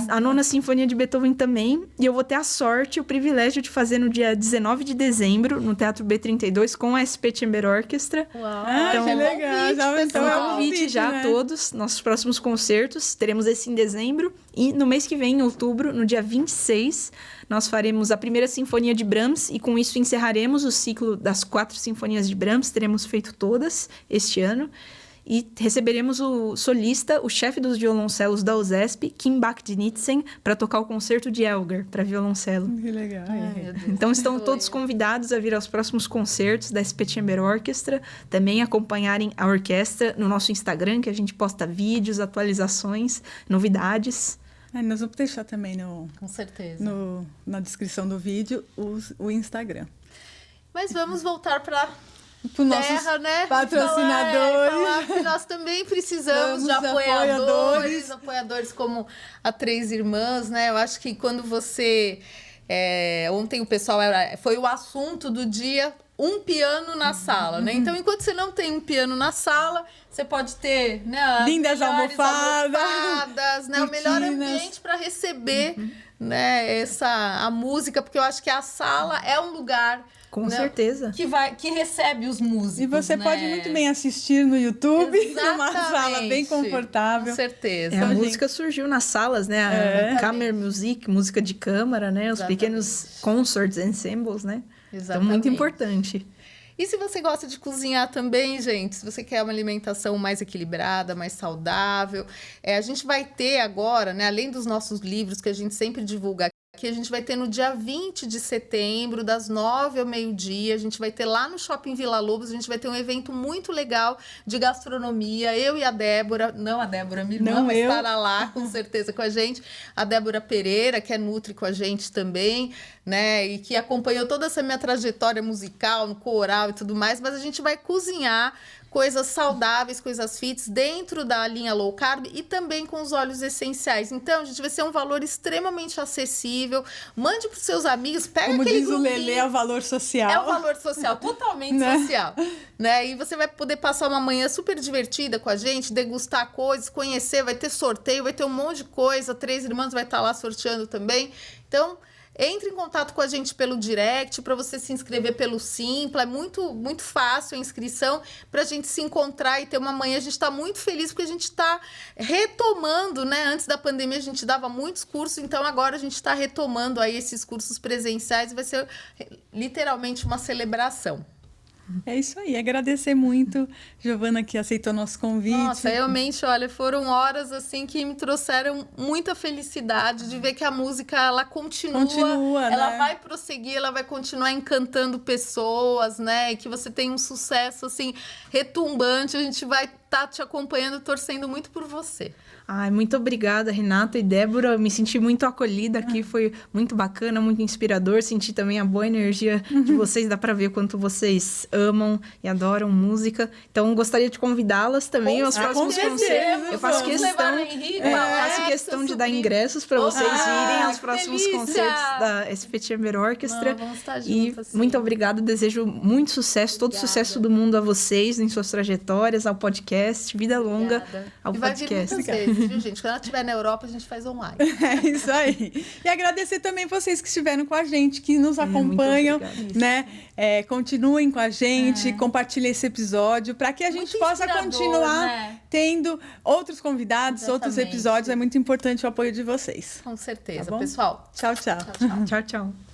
A Nona Sinfonia de Beethoven também. E eu vou ter a sorte e o privilégio de fazer no dia 19 de dezembro, no Teatro B32, com a SP Chamber Orchestra. Uau, então, que legal. Então é um convite já a todos. Nossos próximos concertos, teremos esse em dezembro. E no mês que vem, em outubro, no dia 26, nós faremos a primeira Sinfonia de Brahms. E com isso encerraremos o ciclo das 4 Sinfonias de Brahms. Teremos feito todas este ano. E receberemos o solista, o chefe dos violoncelos da OSESP, Kim Bach-Dinitzen, para tocar o concerto de Elgar para violoncelo. Que legal. Então estão todos convidados a vir aos próximos concertos da SP Chamber Orchestra, também acompanharem a orquestra no nosso Instagram, que a gente posta vídeos, atualizações, novidades. Nós vamos deixar também com certeza. Na descrição do vídeo o Instagram. Mas vamos voltar para pro nossos terra, né? patrocinadores. Falar que nós também precisamos de Vamos, apoiadores como a Três Irmãs, né? Eu acho que quando você... ontem o pessoal foi o assunto do dia, um piano na sala, né? Então, enquanto você não tem um piano na sala, você pode ter, né, as lindas melhores almofadas, né? O melhor ambiente para receber, né, a música, porque eu acho que a sala é um lugar, Com né, certeza. que recebe os músicos. E você né? pode muito bem assistir no YouTube, numa Exatamente. sala bem confortável. Com certeza. A Então, música surgiu nas salas, né? A Camera Music, música de câmara, né? Os Exatamente. pequenos concerts, ensembles, né? Então, Exatamente. muito importante. E se você gosta de cozinhar também, gente, se você quer uma alimentação mais equilibrada, mais saudável, a gente vai ter agora, né, além dos nossos livros que a gente sempre divulga aqui, a gente vai ter no dia 20 de setembro, das 9 ao meio-dia, a gente vai ter lá no Shopping Vila Lobos, a gente vai ter um evento muito legal de gastronomia. Eu e a Débora, não a Débora, minha irmã, Não vai eu. estar lá com certeza com a gente. A Débora Pereira, que é nutri com a gente também, né? E que acompanhou toda essa minha trajetória musical, no coral e tudo mais, mas a gente vai cozinhar coisas saudáveis, coisas fits, dentro da linha low carb e também com os óleos essenciais. Então, a gente vai ser um valor extremamente acessível. Mande para os seus amigos, pega Como aquele diz o grupinho. Lelê, é o valor social. É o valor social, totalmente Né? social. Né? E você vai poder passar uma manhã super divertida com a gente, degustar coisas, conhecer, vai ter sorteio, vai ter um monte de coisa. Três Irmãs vai estar lá sorteando também. Então, entre em contato com a gente pelo direct, para você se inscrever pelo Simpla. É muito, muito fácil a inscrição para a gente se encontrar e ter uma manhã. A gente está muito feliz porque a gente está retomando, né? Antes da pandemia a gente dava muitos cursos, então agora a gente está retomando aí esses cursos presenciais e vai ser literalmente uma celebração. É isso aí, agradecer muito, Giovana, que aceitou nosso convite. Nossa, realmente, olha, foram horas assim que me trouxeram muita felicidade de ver que a música, ela continua, ela né? vai prosseguir, ela vai continuar encantando pessoas, né? E que você tem um sucesso assim retumbante, a gente vai estar te acompanhando, torcendo muito por você. Ai, muito obrigada, Renata e Débora. Eu me senti muito acolhida aqui, foi muito bacana, muito inspirador. Senti também a boa energia de vocês, dá pra ver o quanto vocês amam e adoram música. Então, gostaria de convidá-las também aos próximos concertos. Eu faço questão de dar ingressos para vocês irem aos próximos concertos da SP Chamber Orchestra. Vamos estar E juntas, sim. muito obrigada, desejo muito sucesso, todo Obrigada. sucesso do mundo a vocês, em suas trajetórias, ao podcast, vida longa Obrigada. ao E vai vir podcast. muitas vezes, viu, gente? Quando ela estiver na Europa, a gente faz online. É isso aí. E agradecer também vocês que estiveram com a gente, que nos muito acompanham, obrigada. né? Continuem com a gente, compartilhem esse episódio, para que a gente Muito possa inspirador, continuar né? tendo outros convidados, outros Exatamente. episódios. É muito importante o apoio de vocês. Com certeza, Tá bom? pessoal. Tchau, tchau. Tchau, tchau.